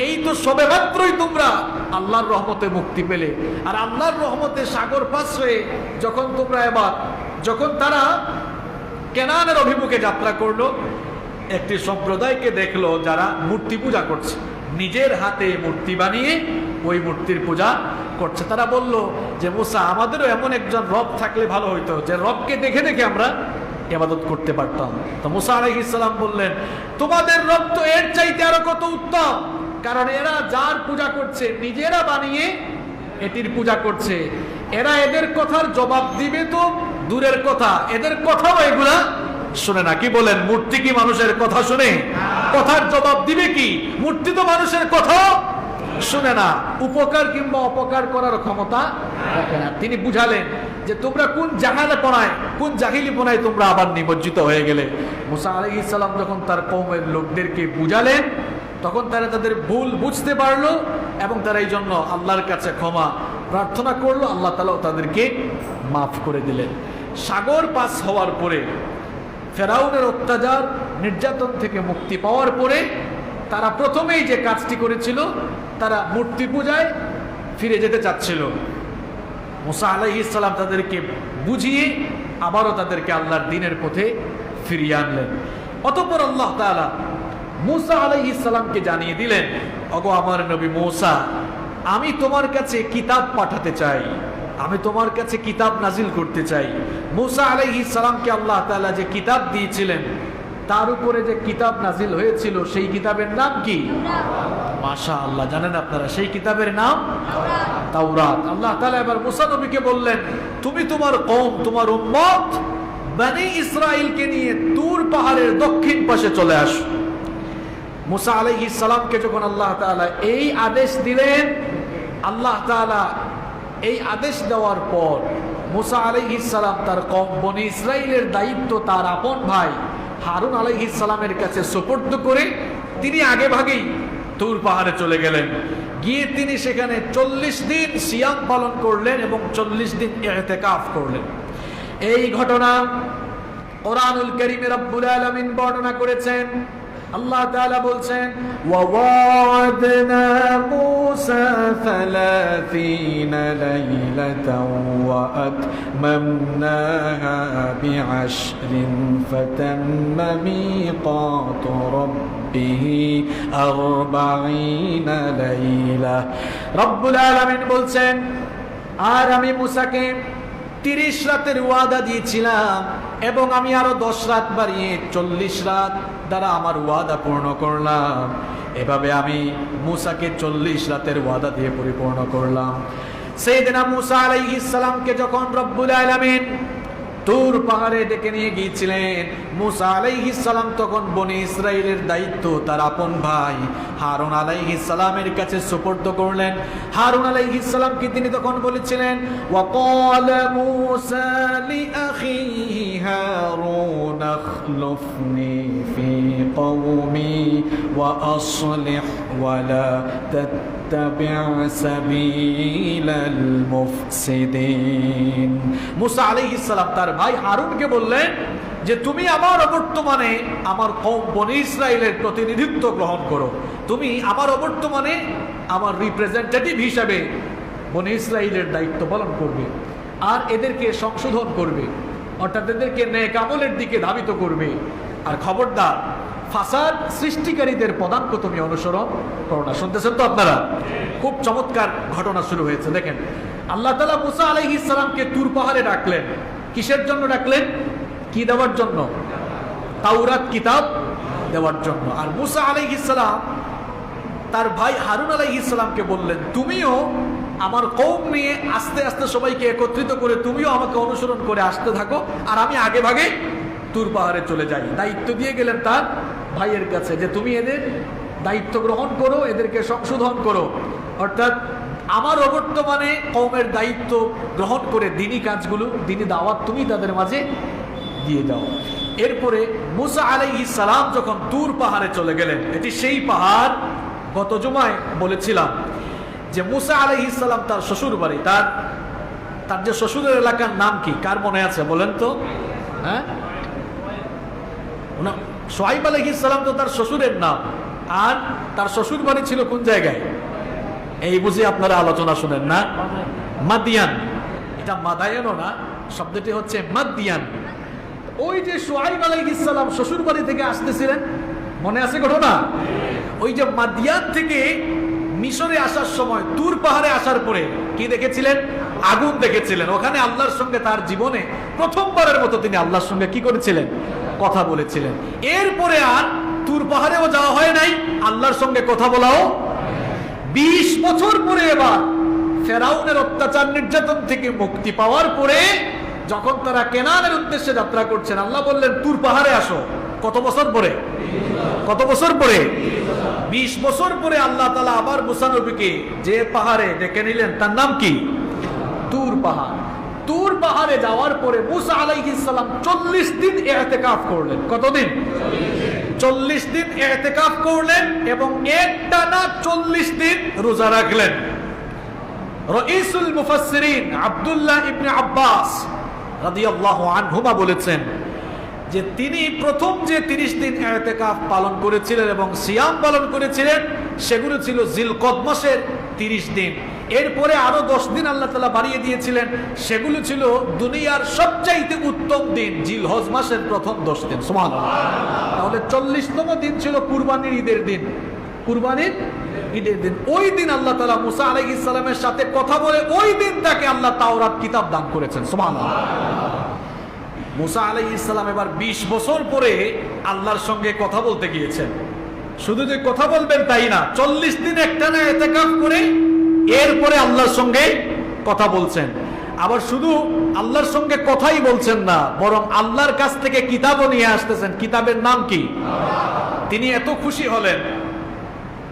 এই তো সবে মাত্রই তোমরা আল্লাহর রহমতে মুক্তি পেলে, আর আল্লাহর রহমতে সাগর পাশ হয়ে যখন তারা কেনানের অভিমুখে যাত্রা করলো, একটি সম্প্রদায়কে দেখলো যারা মূর্তি পূজা করছে, নিজের হাতে মূর্তি বানিয়ে ওই মূর্তির পূজা করছে। তারা বলল যে মুসা, আমাদেরও এমন একজন রব থাকলে ভালো হইতো, যে রবকে দেখে দেখে আমরা ইবাদত করতে পারতাম। তো মুসা আলাইহিস সালাম বললেন, তোমাদের রব তো এর চাইতে আরো কত উত্তম, কারণ এরা যার পূজা করছে নিজেরা বানিয়ে এটির পূজা করছে। এরা এদের কথার জবাব দিবে তো দূরের কথা, এদের কথাও এগুলা শুনে না। কি বলেন, মূর্তি কি মানুষের কথা শুনে? কথার জবাব দিবে কি? মূর্তি তো মানুষের কথা শুনে না, উপকার কিংবা অপকার করার ক্ষমতা রাখে না। তিনি বুঝালেন যে তোমরা কোন জাহালিপনায়, কোন জাহিলিপনায় তোমরা আবার নিমজ্জিত হয়ে গেলে। মুসা আলাইহিস সালাম যখন তার কওমের লোকদেরকে বুঝালেন, তখন তারা তাদের ভুল বুঝতে পারলো এবং তারা এই জন্য আল্লাহর কাছে ক্ষমা প্রার্থনা করলো। আল্লাহ তাআলা তাদেরকে মাফ করে দিলেন। সাগর পাস হওয়ার পরে, ফেরাউনের অত্যাচার নির্যাতন থেকে মুক্তি পাওয়ার পরে, তারা প্রথমেই যে কাজটি করেছিল, তারা মূর্তি পূজায় ফিরে যেতে চাচ্ছিল। মুসা আলাইহিস সালাম তাদেরকে বুঝিয়ে আবারও তাদেরকে আল্লাহর দ্বীনের পথে ফিরিয়ে আনলেন। অতঃপর আল্লাহ তাআলা মুসা আলাইহিস সালামকে জানিয়ে দিলেন, ওগো আমার নবী মুসা, আমি তোমার কাছে কিতাব পাঠাতে চাই, আমি তোমার কাছে কিতাব নাজিল করতে চাই। মুসা আলাইহিস সালামকে আল্লাহ তাআলা যে কিতাব দিয়েছিলেন, তার উপরে যে কিতাব নাজিল হয়েছিল, সেই কিতাবের নাম কি? মাশাআল্লাহ, জানেন আপনারা সেই কিতাবের নাম তাওরাত। আল্লাহ তাআলা এবার মুসা নবীকে বললেন, তুমি তোমার কওম, তোমার উম্মত বনি ইসরাইলকে নিয়ে তুর পাহাড়ের দক্ষিণ পাশে চলে আসো। মুসা আলাইহিস সালামকে যখন আল্লাহ তাআলা এই আদেশ দিলেন, আল্লাহ তাআলা এই আদেশ দেওয়ার পর মুসা আলাইহিস সালাম তার কওম বনি ইসরাইলের দায়িত্ব তার আপন ভাই হারুন আলাইহিস সালামের কাছে সুপর্দ করে তিনি আগে ভাগেই তুর পাহাড়ে চলে গেলেন। গিয়ে তিনি সেখানে 40 দিন সিয়াম পালন করলেন এবং 40 দিন ইতিকাফ করলেন। এই ঘটনা কোরআনুল কারীমে রব্বুল আলামিন বর্ণনা করেছেন। আল্লাহ তাআলা বলছেন, ওয়া'আদনা মূসা 30 লাইলাতাও ওয়া আতমামনাহা বি'আশরিন ফাতাম্মা মিকাতু রাব্বিহি 40 লাইলা। রব্বুল আলামিন বলছেন, আর আমি মূসাকে 30 রাতের ওয়াদা দিয়েছিলাম এবং আমি আরো 10 রাত বাড়িয়ে 40 রাত দ্বারা আমার ওয়াদা পূর্ণ করলাম। এভাবে আমি মূসাকে 40 রাতের ওয়াদা দিয়ে পরিপূর্ণ করলাম। সাইয়েদনা মূসা আলাইহিস সালামকে যখন রব্বুল আলামিন তুর পাহাড়ে ডেকে নিয়ে গিয়েছিলেন, মূসা আলাইহিস সালাম তখন বনি ইসরাইলের দায়িত্ব তার আপন ভাই হারুন আলাইহিস সালামের কাছে সুপর্দ করলেন। হারুন আলাইহিস সালামকে তিনি তখন বলেছিলেন, ওয়াকালা মূসা লিআখিহি হারুন আখলুফনি ফি কওমি ওয়া আসলিহ ওয়া লা তাত্তাবি' সাবিলাল মুফসিদিন। মূসা আলাইহিস সালাম তার ভাই হারুনকে বললেন যে তুমি আমার অবর্তমানে আমার কওম বনি ইসরাইলের প্রতিনিধিত্ব গ্রহণ করো, তুমি আমার অবর্তমানে আমার রিপ্রেজেন্টেটিভ হিসাবে বনি ইসরাইলের দায়িত্ব পালন করবে আর এদেরকে সংশোধন করবে, অর্থাৎ এদেরকে নেক আমলের দিকে ধাবিত করবে। আর খবরদার ফাসাদ সৃষ্টিকারীদের পদাঙ্ক তুমি অনুসরণ করো না। শুনতেছেন তো আপনারা? খুব চমৎকার ঘটনা শুরু হয়েছে। দেখেন, আল্লাহ তাআলা মূসা আলাইহিস সালামকে তুর পাহাড়ে ডাকলেন। কিসের জন্য ডাকলেন? কি দেওয়ার জন্য? তাওরাত কিতাব দেওয়ার জন্য। আর মূসা আলাইহিস সালাম তার ভাই হারুন আলাইহিস সালামকে বললেন, তুমিও আমার কওম নিয়ে আস্তে আস্তে সবাইকে একত্রিত করে তুমিও আমাকে অনুসরণ করে আসতে থাকো, আর আমি আগে ভাগে তুর পাহাড়ে চলে যাই। দায়িত্ব দিয়ে গেলেন তার ভাইয়ের কাছে যে তুমি এদের দায়িত্ব গ্রহণ করো, এদেরকে সংশোধন করো, অর্থাৎ আমার অবর্তমানে কওমের দায়িত্ব গ্রহণ করে দ্বীনি কাজগুলো, দ্বীনি দাওয়াত তুমি তাদের মাঝে দিয়ে দাও। এরপরে মূসা আলাইহিস সালাম যখন তুর পাহাড়ে চলে গেলেন, এটি সেই পাহাড়, গত জুমায় বলেছিলাম যে মূসা আলাইহিস সালাম তার শ্বশুর বাড়ি, তার যে শ্বশুরের এলাকার নাম কি, কার মনে আছে বলেন তো? হ্যাঁ, শুআইব আলাইহিস সালাম তো তার শ্বশুরের নাম, আর তার শ্বশুর বাড়ি ছিল কোন জায়গায়? এই বুঝি আপনারা আলোচনা শুনেন না? মাদিয়ান। এটা মাদায়ানও না, শব্দটি হচ্ছে মাদিয়ান। ওই যে শুআইব আলাইহিস সালাম শ্বশুর বাড়ি থেকে আসতেছিলেন, মনে আছে ঘটনা? ওই যে মাদিয়ান থেকে মিশরে আসার সময় তুর পাহাড়ে আসার পরে কি দেখেছিলেন? আগুন দেখেছিলেন। ওখানে আল্লাহর সঙ্গে তার জীবনে প্রথমবারের মতো তিনি আল্লাহর সঙ্গে কি করেছিলেন? কথা বলেছিলেন। এরপরে আর তুর পাহাড়েও যাওয়া হয় নাই, আল্লাহর সঙ্গে কথা বলাও। 20 বছর পরে এবার ফেরাউনের অত্যাচার নির্যাতন থেকে মুক্তি পাওয়ার পরে যখন তারা কেনানের উদ্দেশ্যে যাত্রা করছেন, আল্লাহ বললেন তুর পাহাড়ে আসো। কত বছর পরে? কত বছর পরে? 20 বছর পরে আল্লাহ তাআলা আবার মুসা নবীকে যে পাহাড়ে ডেকে নিলেন তার নাম কি? তুর পাহাড়। তুর পাহাড়ে যাওয়ার পরে মুসা আলাইহিস সালাম 40 দিন ইতিকাফ করলেন। কতদিন? 40 দিন ইতিকাফ করলেন এবং একটানা 40 দিন রোজা রাখলেন। রাইসুল মুফাসসিরিন আব্দুল্লাহ ইবনে আব্বাস রাদিয়াল্লাহু আনহুমা বলেছেন যে তিনি প্রথম যে 30 দিন ইতিকাফ পালন করেছিলেন এবং সিয়াম পালন করেছিলেন সেগুলো ছিল জিলকদ মাসের 30 দিন। এরপরে আরো 10 দিন আল্লাহ তাআলা বাড়িয়ে দিয়েছিলেন, সেগুলো ছিল দুনিয়ার সবচাইতে উত্তম দিন, জিলহজ মাসের প্রথম 10 দিন। সুবহানাল্লাহ। তাহলে 40তম দিন ছিল কুরবানির ঈদের দিন। কুরবানির ঈদের দিন। ওই দিন আল্লাহ তাআলা মুসা আলাইহিস সালামের সাথে কথা বলে ওই দিন তাকে আল্লাহ তাওরাত কিতাব দান করেছেন। সুবহানাল্লাহ। মুসা আলাইহিস সালাম এবার 20 বছর পরে আল্লাহর সঙ্গে কথা বলতে গিয়েছেন। শুধু যে কথা বলবেন তাই না, 40 দিন একটানা ইতিকাফ করে এরপরে আল্লাহর সঙ্গে কথা বলছেন। আবার শুধু আল্লাহর সঙ্গে কথাই বলছেন না, বরং আল্লাহর কাছ থেকে কিতাবও নিয়ে আসতেছেন। কিতাবের নাম কি? তিনি এত খুশি হলেন,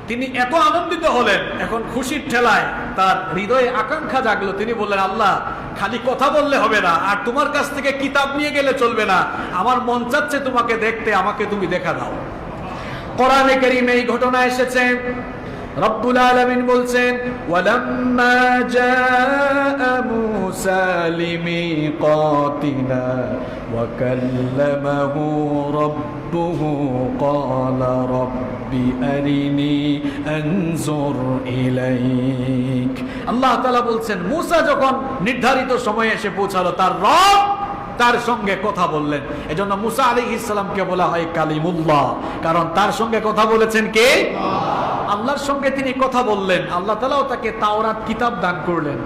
তিনি এত আনন্দিত হলেন, এখন খুশির ঠেলায় তার হৃদয়ে আকাঙ্ক্ষা জাগলো। তিনি বললেন, আল্লাহ খালি কথা বললে হবে না, আর তোমার কাছ থেকে কিতাব নিয়ে গেলে চলবে না, আমার মন চাচ্ছে তোমাকে দেখতে, আমাকে তুমি দেখা দাও। কোরআনে কারীমে এই ঘটনা এসেছে। রব্বুল আলামিন বলছেন, ওয়ালাম্মা জাআ মূসা লিমিকাতিনা ওয়া কাল্লামাহু রাব্বুহু ক্বালা রাব্বি আরিনি আনজুর ইলাইক। আল্লাহ তাআলা বলছেন, মূসা যখন নির্ধারিত সময়ে এসে পৌঁছালো, তার রব তার সঙ্গে কথা বললেন। এজন্য মূসা আলাইহিস সালামকে বলা হয় কালিমুল্লাহ, কারণ তার সঙ্গে কথা বলেছেন কে? আল্লাহর সঙ্গে তিনি কথা বললেন। আল্লাহ তাআলাও তাকে তাওরাত কিতাব দান করলেন।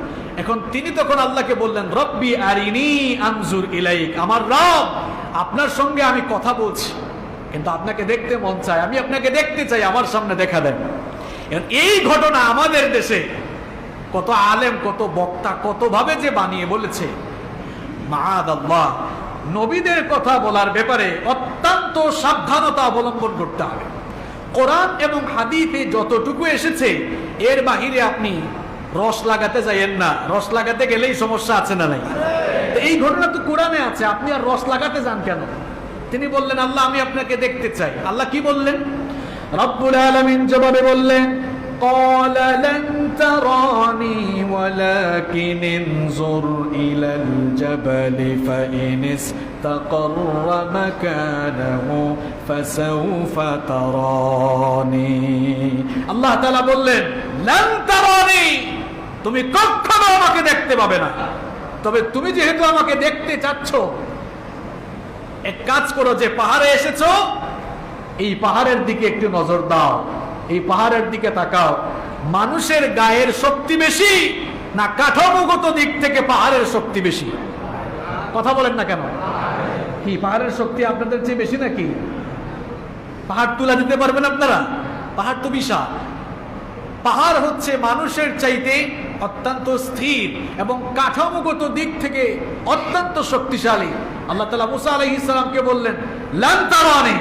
এখন তিনি তখন আল্লাহকে বললেন, রব্বি আরিনি আনজুর ইলাইক, আমার রব আপনার সঙ্গে আমি কথা বলছি, কিন্তু আপনাকে দেখতে মন চায়, আমি আপনাকে দেখতে চাই, আমার সামনে দেখা দেন। এই ঘটনা আমাদের দেশে কত আলেম, কত বক্তা কত ভাবে যে বানিয়ে বলেছে। মাআদাল্লাহ, নবীদের কথা বলার ব্যাপারে অত্যন্ত সাবধানতা অবলম্বন করতে হবে। কোরআন এবং হাদিসে যতটুকু এসেছে এর বাহিরে আপনি রস লাগাতে যাইয়েন না। রস লাগাতে গেলেই সমস্যা আছে না নাই? এই ঘটনা তো কোরআনে আছে, আপনি আর রস লাগাতে যান কেন? তিনি বললেন, আল্লাহ আমি আপনাকে দেখতে চাই। আল্লাহ কি বললেন? রব্বুল আলামিন জবাবে বললেন, قال لن تراني ولكن انظر إلى الجبل فإن استقر مكانه فسوف تراني। আল্লাহ তাআলা বললেন, لن تراني, তুমি কখনো আমাকে দেখতে পাবে না, তবে তুমি যেহেতু আমাকে দেখতে চাচ্ছ, এক কাজ করো, যে পাহাড়ে এসেছো এই পাহাড়ের দিকে একটু নজর দাও, এই পাহাড়ের দিকে তাকাও। মানুষের গায়ের শক্তি বেশি না কাঠামোগত দিক থেকে পাহাড়ের শক্তি বেশি? কথা বলেন না কেন? কি পাহাড়ের শক্তি আপনাদের চেয়ে বেশি নাকি? পাহাড় তুলে দিতে পারবেন আপনারা? পাহাড় তো বিশাল। পাহাড় হচ্ছে মানুষের চাইতে অত্যন্ত স্থির এবং কাঠামোগত দিক থেকে অত্যন্ত শক্তিশালী। আল্লাহ তাআলা মূসা আলাইহিস সালামকে বললেন, লান তারানি,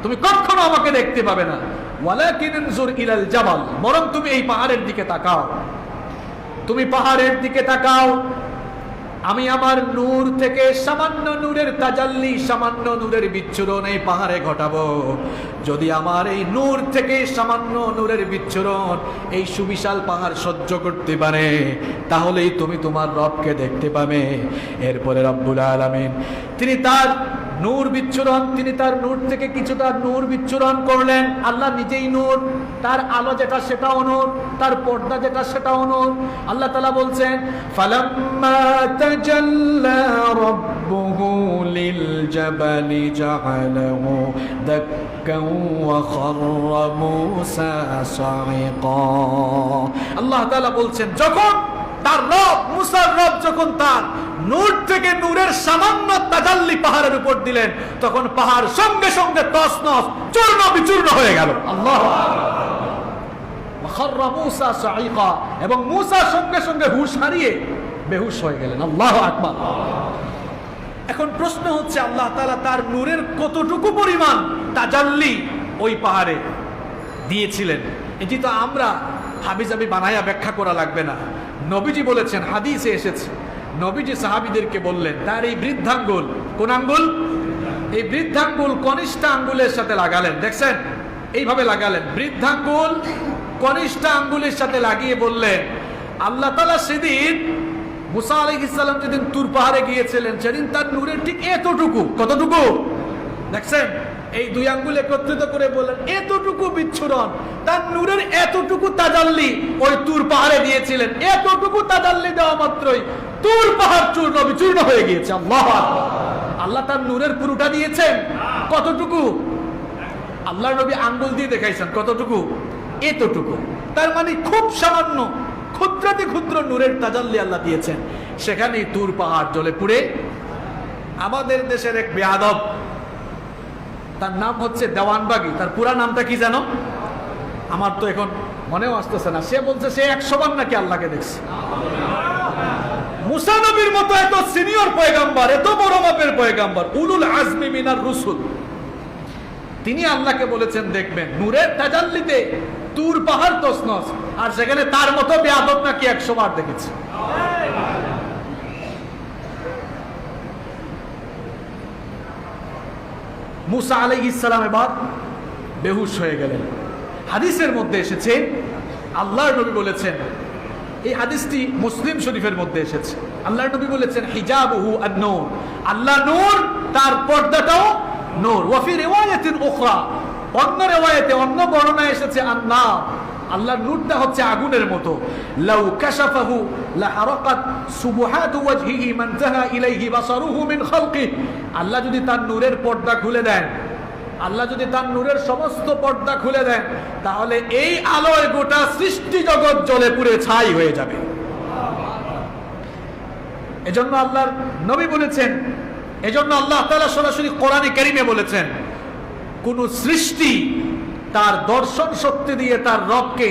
তুমি কখনো আমাকে দেখতে পাবে না, ওয়ালাকিন ইনজুর ইলাল জাবাল, বরং তুমি এই পাহাড়ের দিকে তাকাও। তুমি পাহাড়ের দিকে তাকাও, আমি আমার নূর থেকে সামান্য নূরের তাজাল্লি, সামান্য নূরের বিচ্ছুরণ এই পাহাড়ে ঘটাবো। যদি আমার এই নূর থেকে সামান্য নূরের বিচ্ছুরণ এই সুবিশাল পাহাড় সহ্য করতে পারে, তাহলেই তুমি তোমার রবকে দেখতে পাবে। এরপরে রব্বুল আলামিন তিনি তার নূর বিচ্ছুরণ, তিনি তার নূর থেকে কিছুটা নূর বিচ্ছুরণ করলেন। আল্লাহ নিজেই নূর, তার আলো যেটা সেটাও নূর, তার পর্দা যেটা সেটাও নূর। আল্লাহ তাআলা বলছেন ফালাম্মা তাজাল্লা রাব্বুহু লিল জাবালি জাআলাহু দাক্কান ওয়া খাররা মূসা সাইকা। আল্লাহ তাআলা বলছেন যখন তার রব, মুসার রব যখন তার নূর থেকে নূরের সামান্য তাজাল্লি পাহাড়ের উপর দিলেন, তখন পাহাড় সঙ্গে সঙ্গে তছনছ চূর্ণ বিচূর্ণ হয়ে গেল। আল্লাহু আকবার। মূসা সাইকা, এবং মূসা সঙ্গে সঙ্গে হুঁশ হারিয়ে বেহুশ হয়ে গেলেন। আল্লাহু আকবার। এখন প্রশ্ন হচ্ছে আল্লাহ তাআলা তার নূরের কতটুকু পরিমাণ তাজাল্লি ওই পাহাড়ে দিয়েছিলেন, এটি তো আমরা হাবিজাবি বানায়া ব্যাখ্যা করা লাগবে না। নবীজি বলেছেন, হাদিসে এসেছে, নবীজি সাহাবীদেরকে বললেন তার এই বৃদ্ধাঙ্গুল, কোন আঙ্গুল? এই বৃদ্ধাঙ্গুল কনিষ্ঠ আঙ্গুলের সাথে লাগালেন, দেখছেন এইভাবে লাগালেন, বৃদ্ধাঙ্গুল কনিষ্ঠ আঙ্গুলের সাথে লাগিয়ে বললেন আল্লাহ তাআলা সেদিন মুসা আলাইহিস সালাম যেদিন তুর পাহাড়ে গিয়েছিলেন, সেদিন তার নূরের ঠিক এতটুকু, কতটুকু দেখছেন, এই দুই আঙ্গুল একত্রিত করে বললেন এতটুকু বিচ্ছুরণ, তার নূরের এতটুকু তাজাল্লি ওই তুর পাহাড়ে দিয়েছিলেন। এতটুকু তাজাল্লি দেওয়া মাত্রই তুর পাহাড় চূর্ণ বিচূর্ণ হয়ে গিয়েছে। আল্লাহু আকবার। আল্লাহ তার নূরের পুরোটা দিয়েছেন, কতটুকু? আল্লাহর নবী আঙ্গুল দিয়ে দেখাইছেন কতটুকু, এতটুকু। তার মানে খুব সামান্য, ক্ষুদ্রাতি ক্ষুদ্র নূরের তাজাল্লি আল্লাহ দিয়েছেন, সেখানেই তুর পাহাড় জ্বলে পুড়ে। আমাদের দেশের এক বেয়াদব, তার নাম হচ্ছে দেওয়ানবাগী, তার পুরা নামটা কি জানো? আমার তো এখন মনেও আসতেছে না। সে বলছে সে 100 বার নাকি আল্লাহকে দেখছে। মুসা নবীর মতো এত সিনিয়র পয়গাম্বর, এত বড় মাপের পয়গাম্বর, উলুল আজমি মিনার রুসুল, তিনি আল্লাহকে বলেছেন দেখবেন নূরের তাজাল্লিতে তুর পাহাড় তছনছ, আর সেখানে তার মতো বেয়াদব নাকি 100 বার দেখেছে। মুসা আলাইহিস সালাম এবার বেহুশ হয়ে গেলেন। হাদিসের মধ্যে এসেছে, আল্লাহর নবী বলেছেন, এই হাদিসটি মুসলিম শরীফের মধ্যে এসেছে, আল্লাহর নবী বলেছেন হিজাবুহু আন-নূর, আল্লাহ নূর, তার পর্দাটাও নূর। ওয়া ফি রিওয়ায়াতিন উখরা, অন্য রিওয়ায়াতে, অন্য বর্ণনায় এসেছে আন-নার, আল্লাহর নূরটা হচ্ছে আগুনের মতো। লাউ কাশাফাহু লাহারাকাত সুবহাতু ওয়াজহিহি মানতাহা ইলাইহি বাসারুহু মিন খালকি, আল্লাহ যদি তার নূরের পর্দা খুলে দেন, আল্লাহ যদি তার নূরের সমস্ত পর্দা খুলে দেন, তাহলে এই আলোয় গোটা সৃষ্টি জগৎ জ্বলে পুড়ে ছাই হয়ে যাবে। এজন্য আল্লাহর নবী বলেছেন, এজন্য আল্লাহ তাআলা সরাসরি কোরআনে কারীমে বলেছেন কোন সৃষ্টি তার দর্শন শক্তি দিয়ে তার রবকে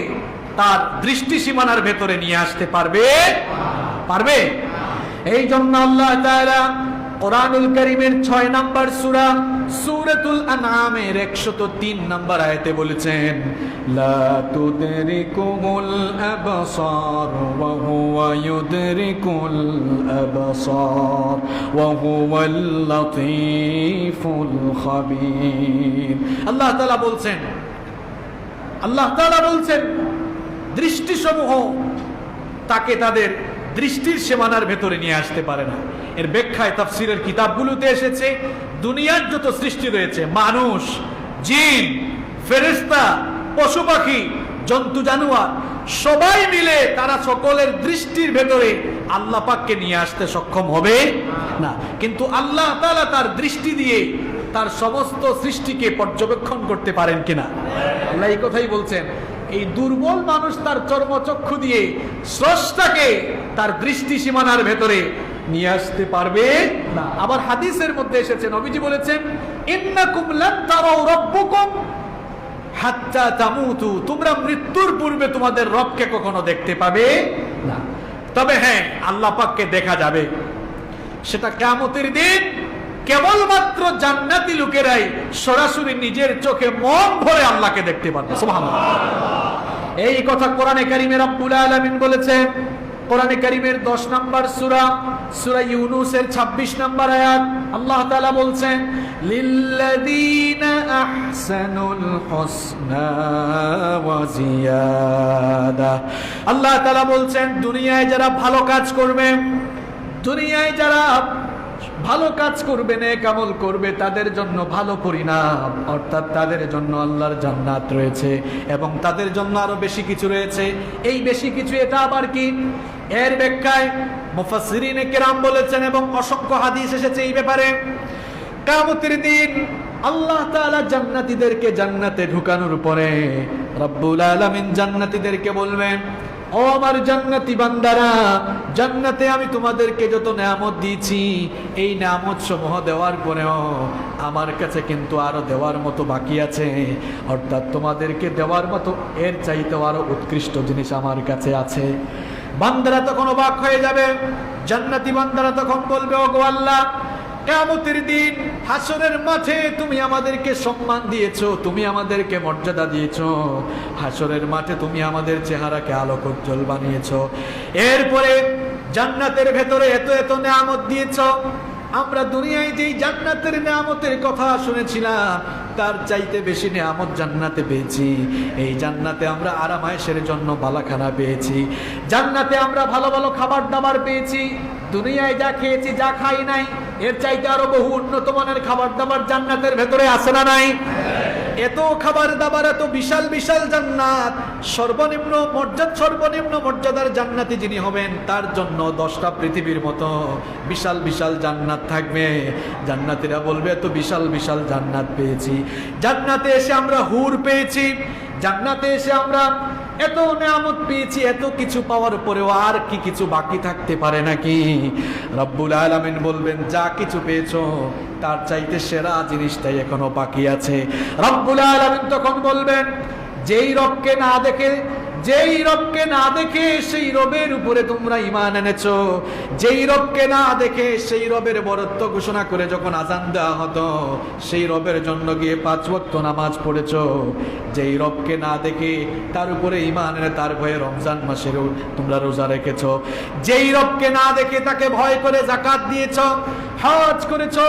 তার দৃষ্টি সীমানার ভেতরে নিয়ে আসতে পারবে? পারবে? এই জন্য আল্লাহ তাআলা কোরআনুল কারীমের 6 নম্বর সূরা সূরাতুল আনআমের 103 নম্বর আয়াতে বলেছেন লা তুদরিকুল আবসার ওয়া হুয়া ইউদরিকুল আবসার ওয়া হুয়াল লাতীফুল খাবীর। আল্লাহ তাআলা বলছেন দৃষ্টিসমূহ তাকে তাদের দৃষ্টির সীমানার ভেতরে নিয়ে আসতে পারে না। এর ব্যাখ্যায় তাফসীরের কিতাবগুলোতে এসেছে দুনিয়ার যত সৃষ্টি রয়েছে, মানুষ, জিন, ফেরেশতা, পশু পাখি, জন্তু জানোয়ার, সবাই মিলে তারা সকলের দৃষ্টির ভেতরে আল্লাহ পাককে নিয়ে আসতে সক্ষম হবে না। কিন্তু আল্লাহ তাআলা তার দৃষ্টি দিয়ে তার সমস্ত সৃষ্টিকে পর্যবেক্ষণ করতে পারেন কিনা? আল্লাহ এই কথাই বলছেন, এই দুর্বল মানুষ তার চর্মচক্ষু দিয়ে স্রষ্টাকে তার দৃষ্টি সীমানার ভেতরে নিয়ে আসতে পারবে না। আবার হাদিসের মধ্যে এসেছে, নবীজি বলেছেন ইন্নাকুম লান তারাউ রাব্বুকুম হাত্তা তামুতু, তোমরা মৃত্যুর পূর্বে তোমাদের রবকে কখনো দেখতে পাবে না। তবে হ্যাঁ, আল্লাহ পাককে দেখা যাবে, সেটা কিয়ামতের দিন কেবলমাত্র জান্নাতি লোকেরাই সরাসরি নিজের চোখে মন ভরে আল্লাহকে দেখতে পারবে। সুবহানাল্লাহ। এই কথা কোরআনে কারীমে রব্বুল আলামিন বলেছেন, কোরআনে কারীমের 10 নম্বর সূরা সূরা ইউনূসের 26 নম্বর আয়াত, আল্লাহ তাআলা বলছেন লিল্লাযীনা আহসানুল হুসনা ওয়া জিয়াদা। আল্লাহ তাআলা বলছেন দুনিয়ায় যারা ভালো কাজ করবে, দুনিয়ায় যারা ভালো কাজ করবে, নেক আমল করবে, তাদের জন্য ভালো পরিণাম, অর্থাৎ তাদের জন্য আল্লাহর জান্নাত রয়েছে এবং তাদের জন্য আরো বেশি কিছু রয়েছে। এই বেশি কিছু এটা আবার কি? এর ব্যাখ্যায় মুফাসসিরিনে কেরাম বলেছেন এবং অসংখ্য হাদিস এসেছে এই ব্যাপারে। কিয়ামতের দিন আল্লাহ তাআলা জান্নাতীদেরকে জান্নাতে ঢুকানোর পরে রব্বুল আলামিন জান্নাতীদেরকে বলবেন, ও আমার জান্নাতি বান্দারা, জান্নাতে আমি তোমাদেরকে যত নেয়ামত দিয়েছি, এই নেয়ামত সমূহ দেওয়ার পরেও আমার কাছে কিন্তু আরো দেওয়ার মতো বাকি আছে, অর্থাৎ তোমাদেরকে দেওয়ার মতো এর চাইতেও আরো উৎকৃষ্ট জিনিস আমার কাছে আছে। বান্দারা তখন অবাক হয়ে যাবে, জান্নাতি বান্দারা তখন বলবে, ওগো আল্লাহ, কিয়ামতের দিন হাসরের মাঠে তুমি আমাদেরকে সম্মান দিয়েছো, তুমি আমাদেরকে মর্যাদা দিয়েছো, হাসরের মাঠে তুমি আমাদের চেহারাকে আলোকোজ্জ্বল বানিয়েছো, এরপরে জান্নাতের ভেতরে এত এত নেয়ামত দিয়েছো, আমরা দুনিয়ায় যেই জান্নাতের নেয়ামতের কথা শুনেছিলাম তার চাইতে বেশি নেয়ামত জান্নাতে পেয়েছি। এই জান্নাতে আমরা আরামায়েশের জন্য বালাখানা পেয়েছি, জান্নাতে আমরা ভালো ভালো খাবার দাবার পেয়েছি, দুনিয়ায় যা খেয়েছি, যা খাই নাই, এর চাইতে আরো বহু উন্নত মানের খাবার দাবার জান্নাতের ভেতরে আছে না নাই? এত খাবার দাবার, এত বিশাল বিশাল জান্নাত, সর্বনিম্ন মর্যাদার জান্নাতি যিনি হবেন তার জন্য 10টা পৃথিবীর মতো বিশাল বিশাল জান্নাত থাকবে। জান্নাতীরা বলবে, এত বিশাল বিশাল জান্নাত পেয়েছি, জান্নাতে এসে আমরা হুর পেয়েছি, জান্নাতে এসে আমরা এত নেয়ামত পেয়েছি, এত কিছু পাওয়ার পরেও আর কি কিছু বাকি থাকতে পারে নাকি? রব্বুল আলামিন বলবেন, যা কিছু পেয়েছো তার চাইতে সেরা জিনিসটাই এখনো বাকি আছে। রব্বুল আলামিন তখন বলবেন, যেই রবকে না দেখে সেই রবের উপরে তোমরা ঈমান এনেছো, যেই রবকে না দেখে সেই রবের বরত্ব ঘোষণা করে যখন আযান দেওয়া হতো সেই রবের জন্য গিয়ে 5 ওয়াক্ত নামাজ পড়েছো, যেই রবকে না দেখে তার উপরে ঈমান এনে তার ভয়ে রমজান মাসেরও তোমরা রোজা রেখেছো, যেই রবকে না দেখে তাকে ভয় করে যাকাত দিয়েছো, হজ করেছো,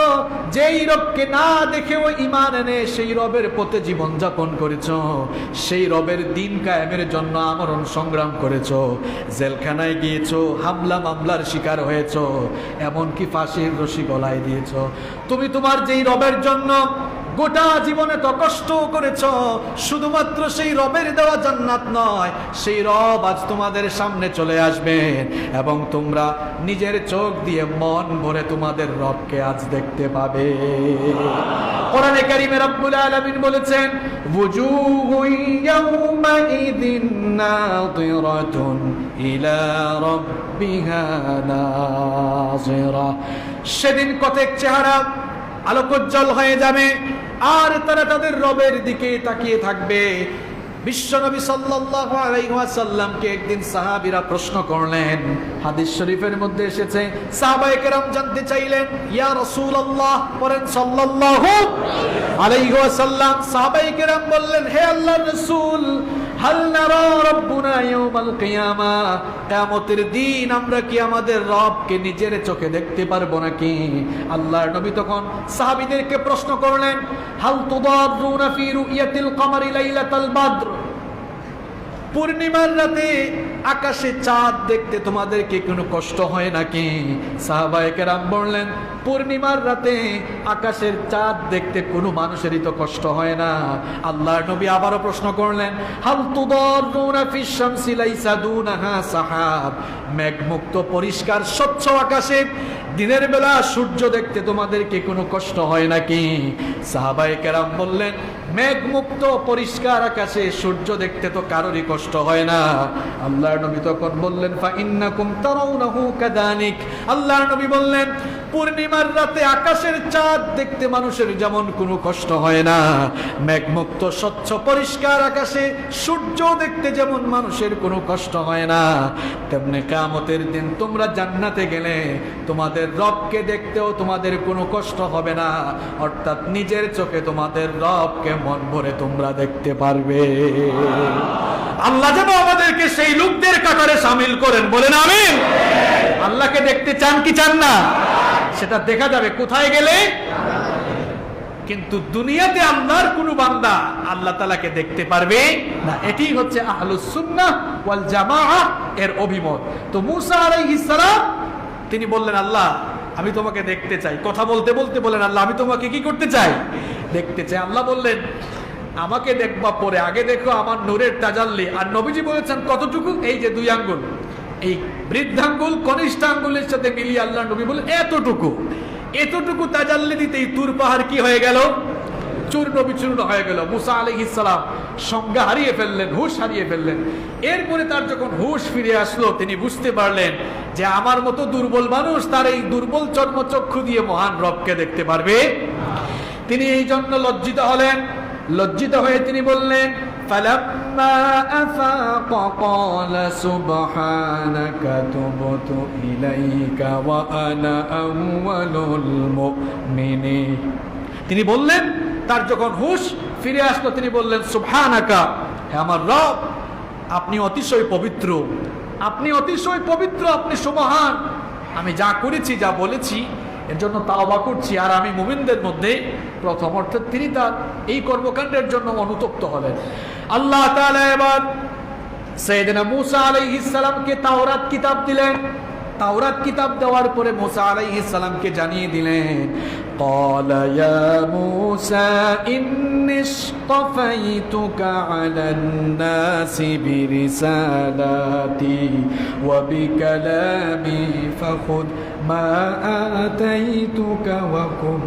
যেই রবকে না দেখে ওই ঈমান এনে সেই রবের পথে জীবন যাপন করেছো, সেই রবের দিন কায়েমের জন্য আমরণ সংগ্রাম করেছো, জেলখানায় গিয়েছো, হামলা মামলার শিকার হয়েছো, এমনকি ফাঁসির রশি গলায় দিয়েছো, তুমি তোমার যেই রবের জন্য গোটা জীবনে তো কষ্ট করেছো, শুধুমাত্র সেই রবের দেওয়া জান্নাত নয়, সেই রব আজ তোমাদের সামনে চলে আসবেন এবং তোমরা নিজের চোখ দিয়ে মন ভরে তোমাদের রবকে আজ দেখতে পাবে। কোরআনে কারীমে রব্বুল আলামিন বলেছেন, ওয়াজুহু ইয়াওমাইযিন নাযিরাতুন ইলা রাব্বিহা নাযিরা, সেদিন কতক চেহারা আলোকোজ্জ্বল হয়ে যাবে আর তারা তাদের রবের দিকে তাকিয়ে থাকবে। বিশ্বনবী সাল্লাল্লাহু আলাইহি ওয়াসাল্লামকে একদিন সাহাবীরা প্রশ্ন করলেন, হাদিস শরীফের মধ্যে এসেছে, সাহাবায়ে কেরাম জানতে চাইলেন, ইয়া রাসূলুল্লাহ, পড়েন সাল্লাল্লাহু আলাইহি ওয়াসাল্লাম। সাহাবায়ে কেরাম বললেন, হে আল্লাহর রাসূল, হাল নারা রাব্বুনা ইয়াউমাল কিয়ামা, কিয়ামতের দিন আমরা কি আমাদের রবকে নিজের চোখে দেখতে পারবো নাকি? আল্লাহর নবী তখন সাহাবীদেরকে প্রশ্ন করলেন, হাল তুদাররুনা ফি রুয়াতিল কমারি লাইলাতাল বদর, পূর্ণিমার রাতে আকাশে চাঁদ দেখতে তোমাদেরকে কোনো কষ্ট হয় নাকি? সাহাবায়ে কেরাম বললেন, পূর্ণিমার রাতে আকাশের চাঁদ দেখতে কোনো মানুষেরই তো কষ্ট হয় না। আল্লাহর নবী আবারও প্রশ্ন করলেন, হাল তুদাররুনা ফিশ শামসি লাইসা দুনাহা সাহাব, মেঘমুক্ত পরিষ্কার স্বচ্ছ আকাশে দিনের বেলা সূর্য দেখতে তোমাদেরকে কোনো কষ্ট হয় নাকি? সাহাবায়ে কেরাম বললেন, মেঘমুক্ত পরিষ্কার আকাশে সূর্য দেখতে তো কারোরই কষ্ট হয় না। আল্লাহর নবী তখন বললেন, ফা ইন্নাকুম তারাউনাহু কাযালিক, আল্লাহর নবী বললেন, পূর্ণিমার রাতে আকাশের চাঁদ দেখতে মানুষের যেমন কোনো কষ্ট হয় না, মেঘমুক্ত স্বচ্ছ পরিষ্কার আকাশে সূর্য দেখতে যেমন মানুষের কোনো কষ্ট হয় না, তেমনি কিয়ামতের দিন তোমরা জান্নাতে গেলে তোমাদের রবকে দেখতেও তোমাদের কোনো কষ্ট হবে না, অর্থাৎ নিজের চোখে তোমাদের রবকে মন ভরে তোমরা দেখতে পারবে। আল্লাহ যেন আমাদেরকে সেই লোকদের কাতারে শামিল করেন, বলেন আমিন। আল্লাহকে দেখতে চান কি চান না? সেটা দেখা যাবে কোথায় গেলে। কিন্তু দুনিয়াতে আল্লাহর কোন বান্দা আল্লাহ তাআলাকে দেখতে পারবে না। এটি হচ্ছে আহলুস সুন্নাহ ওয়াল জামাআহ এর অভিমত। তো মূসা আলাইহিস সালাম তিনি বললেন, আল্লাহ আমি তোমাকে দেখতে চাই। কথা বলতে বলতে বলেন, আল্লাহ আমি তোমাকে কি করতে চাই? দেখতে চাই। আল্লাহ বললেন আমাকে দেখবা পরে, আগে দেখো আমার নূরের তাজাল্লি। আর নবীজি বলেছেন কতটুকু? এই যে 2 আঙ্গুল, এই বৃদ্ধাঙ্গুল কনিষ্ঠ আঙ্গুলের সাথে মিলিয়ে আল্লাহ নবী বলে এতটুকু তাজাল্লি দিতেই তুর পাহাড় কি হয়ে গেল? চূর্ণ বিচূর্ণ হয়ে গেল। মুসা আলাইহিস সালাম সংজ্ঞা হারিয়ে ফেললেন, হুঁশ হারিয়ে ফেললেন। এরপরে তার যখন হুঁশ ফিরে আসলো, তিনি বুঝতে পারলেন যে আমার মতো দুর্বল মানুষ তার এই দুর্বল চর্মচক্ষু দিয়ে মহান রবকে দেখতে পারবে। তিনি এই জন্য লজ্জিত হলেন। লজ্জিত হয়ে তিনি বললেন ফালাম্মা আফাকা ক্বালা সুবহানাকা তুবতু ইলাইকা ওয়া আনা আউয়ালুল মুমিনিন। তিনি বললেন, তার যখন হুঁশ ফিরে আসলো তিনি বললেন সুবহানাকা, হে আমার রব আপনি অতিশয় পবিত্র, আপনি অতিশয় পবিত্র, আপনি সুবহান। আমি যা করেছি যা বলেছি এর জন্য তাওবা করছি, আর আমি মুমিনদের মধ্যে প্রথম। অর্থাৎ তিনি তার এই কর্মকাণ্ডের জন্য অনুতপ্ত হলেন। আল্লাহ তাআলা এবার সাইয়েদনা মূসা আলাইহিস সালামকে তাওরাত কিতাব দিলেন। তাওরাত কিতাব দেওয়ার পরে মূসা আলাইহিস সালামকে জানিয়ে দিলেন ক্বালা ইয়া মূসা ইন্নী ইসতাফাইতুকা আলান নাসি বিরিসালাতি ওয়া বিকালামি ফাখুদ মা আতাইতুকা ওয়া কুম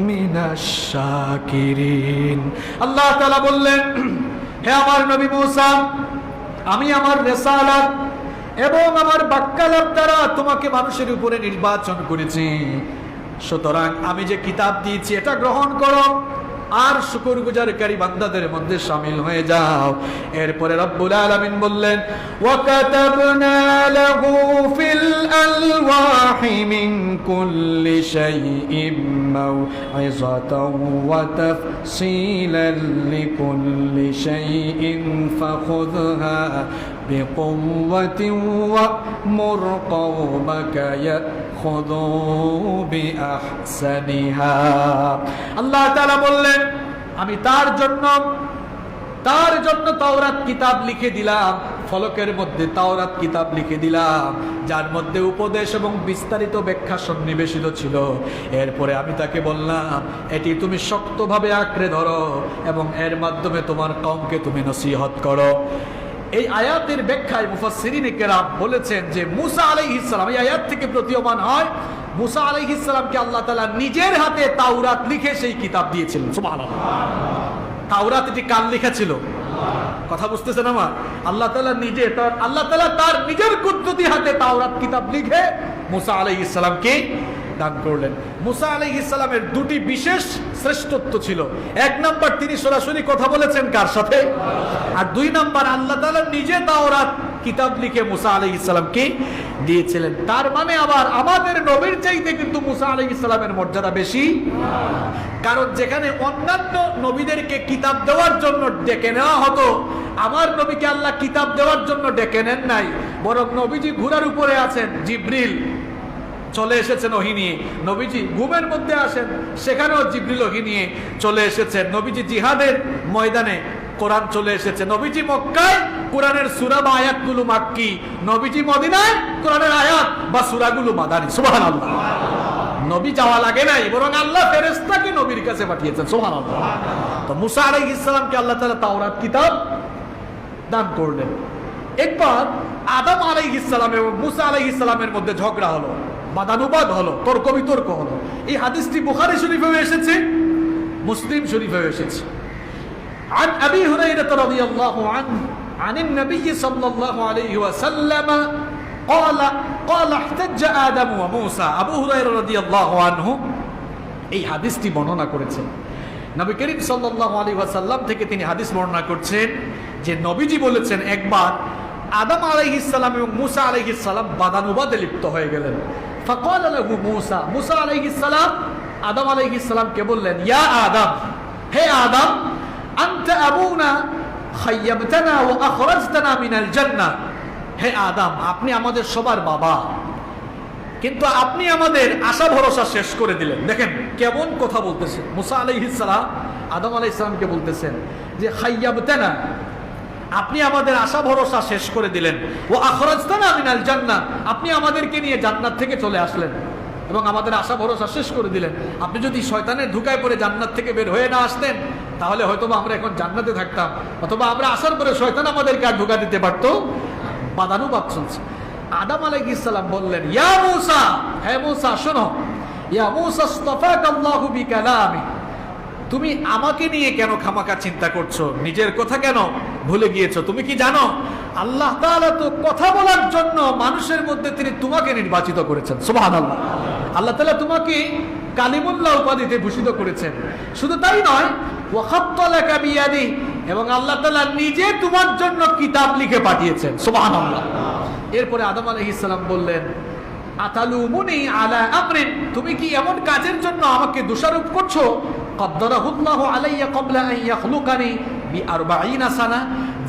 মিনাশ শাকিরিন। আল্লাহ তাআলা বললেন, হে আমার নবী মূসা, আমি আমার রিসালাত এবং আমার বাক্যালাপ দ্বারা তোমাকে মানুষের উপরে নির্বাচন করেছি, সুতরাং আমি যে কিতাব দিয়েছি এটা গ্রহণ করো আর শুকরগুজারকারী বান্দাদের মধ্যে শামিল হয়ে যাও। এরপরে রব্বুল আলামিন বললেন ওয়া কাতাবনা লাহু ফিল আলওয়াহি মিন কুল্লি শাইইন মাউইযাতাও ওয়া তাফসীলান লিকুল্লি শাইইন ফাখুযহা বিকুওয়াতিন ওয়া'মুর কওমাকা ইয়াখুযু বিআহসানিহা। আল্লাহ তাআলা বললেন আমি তার জন্য তাওরাত কিতাব লিখে দিলাম, ফলকের মধ্যে তাওরাত কিতাব লিখে দিলাম, যার মধ্যে উপদেশ এবং বিস্তারিত ব্যাখ্যা সন্নিবেশিত ছিল। এরপরে আমি তাকে বললাম এটি তুমি শক্তভাবে আঁকড়ে ধরো এবং এর মাধ্যমে তোমার কওমকে তুমি নসিহত করো। এই আয়াতের ব্যাখ্যায় মুফাসসিরিনে কেরাম বলেছেন যে মূসা আলাইহিস সালাম, এই আয়াত থেকে প্রতীয়মান হয় মূসা আলাইহিস সালামকে আল্লাহ তাআলা নিজের হাতে তাওরাত লিখে সেই কিতাব দিয়েছিলেন। সুবহানাল্লাহ। তাওরাত এটি কার লেখা ছিল? কথা বুঝতেছেন আমার? আল্লাহ তাআলা নিজে, আল্লাহ তাআলা তার নিজের কুদরতি হাতে তাওরাত কিতাব লিখে মূসা আলাইহিস সালামকে দান করলেন। মূসা আলাইহিস সালামের 2টি বিশেষ শ্রেষ্ঠত্ব ছিল। 1 নাম্বার, তিনি সরাসরি কথা বলেছেন কার সাথে? আর 2 নাম্বার, আল্লাহ তাআলা নিজে তাওরাত কিতাব লিখে মূসা আলাইহিস সালামকে দিয়েছিলেন। তার মানে আবার আমাদের নবীর চাইতে কিন্তু মূসা আলাইহিস সালামের মর্যাদা বেশি। কারণ যেখানে অন্যান্য নবীদেরকে কিতাব দেওয়ার জন্য ডেকে নেওয়া হতো, আমার নবীকে আল্লাহ কিতাব দেওয়ার জন্য ডেকে নেন নাই, বরং নবীজি ঘোড়ার উপরে আছেন, জিবরিল চলে এসেছেন ওহী নিয়ে। নবীজি ঘুমের মধ্যে আসেন, সেখানেও জিবরিল ওহী নিয়ে চলে এসেছেন। নবীজি জিহাদের ময়দানে কোরআন চলে এসেছে। নবীজি মক্কায় কোরআনের সূরা বা আয়াতগুলো মাক্কি, নবীজি মদিনায় কোরআনের আয়াত বা সূরাগুলো মাদানী। সুবহানাল্লাহ। নবী যাওয়া লাগে নাই, বরং আল্লাহ ফেরেশতাকে নবীর কাছে পাঠিয়েছেন। সুবহানাল্লাহ। তো মূসা আলাইহিস সালামকে আল্লাহ তাআলা তাওরাত কিতাব দান করলেন। একবার আদম আলাইহিস সালাম এবং মূসা আলাইহিস সালামের মধ্যে ঝগড়া হলো, বাদানুবাদ হলো, তর্ক বিতর্ক হলো। এই হাদিসটি বুখারী শরীফেও এসেছে, মুসলিম শরীফেও এসেছে। عن أبي هريرة رضي الله عنه عن النبي صلى الله عليه وسلم قال احتج آدم وموسى। আবু হুরায়রা রাদিয়াল্লাহু আনহু এই হাদিসটি বর্ণনা করেছেন। নবী করিম সাল্লাল্লাহু আলাইহি ওয়াসাল্লাম থেকে তিনি হাদিস বর্ণনা করছেন যে নবীজি বলেছেন একবার আদম আলাইহিস সালাম এবং মূসা আলাইহিস সালাম বাদানুবাদে লিপ্ত হয়ে গেলেন। ফাকাল লাহু মূসা, মূসা আলাইহিস সালাম আদম আলাইহিস সালামকে বললেন ইয়া আদম, হে আদম, আনতা আবুনা খায়্যাবতানা ওয়া আখরাজতানা মিনাল জান্নাহ। হে আদম, আপনি আমাদের সবার বাবা, কিন্তু আপনি আমাদের আশা ভরসা শেষ করে দিলেন। দেখেন কেমন কথা বলতেছেন। মূসা আলাইহিস সালাম আদম আলাইহিস সালামকে বলতেছেন যে খায়্যাবতানা, আপনি আমাদের আশা ভরসা শেষ করে দিলেন। ওয়া আখরাজতানা মিনাল জান্নাহ, আপনি আমাদেরকে নিয়ে জান্নাত থেকে চলে আসলেন। এবং আমাদের আশা ভরসা শেষ করে দিলেন। আপনি যদি শয়তানের ধোঁকায় পড়ে জান্নাত থেকে বের হয়ে না আসতেন, তাহলে হয়তোবা আমরা এখন জান্নাতে থাকতাম, অথবা আমরা আসার পরে শয়তান আমাদেরকে আর ধোঁকা দিতে পারতো। বাদানুবাদ চলছে। আদম আলাইহিস সালাম বললেন, ইয়া মূসা, হে মূসা শোনো, ইয়া মূসা ইসতাফাকাল্লাহু বিকালামি, তুমি আমাকে নিয়ে কেন খামাখা চিন্তা করছো? নিজের কথা কেন ভুলে গিয়েছো? তুমি কি জানো আল্লাহ তাআলা তো কথা বলার জন্য মানুষের মধ্যে তিনি তোমাকে নির্বাচিত করেছেন। সুবহানাল্লাহ। আল্লাহ তাআলা তোমাকে কালিমুল্লাহ উপাধিতে ভূষিত করেছেন। শুধু তাই নয়, ওয়া খাত্তা লাকা বিয়াদি, এবং আল্লাহ তাআলা নিজে তোমার জন্য কিতাব লিখে পাঠিয়েছেন। সুবহানাল্লাহ। এরপরে আদম আলাইহিস সালাম বললেন, আতালুমুনি আলা আমরিন, তুমি কি এমন কাজের জন্য আমাকে দোষারোপ করছো কদ্দারাহুল্লাহু আলাইয়া ক্বাবলা আন ইয়াখলুকানি বি40 সানা,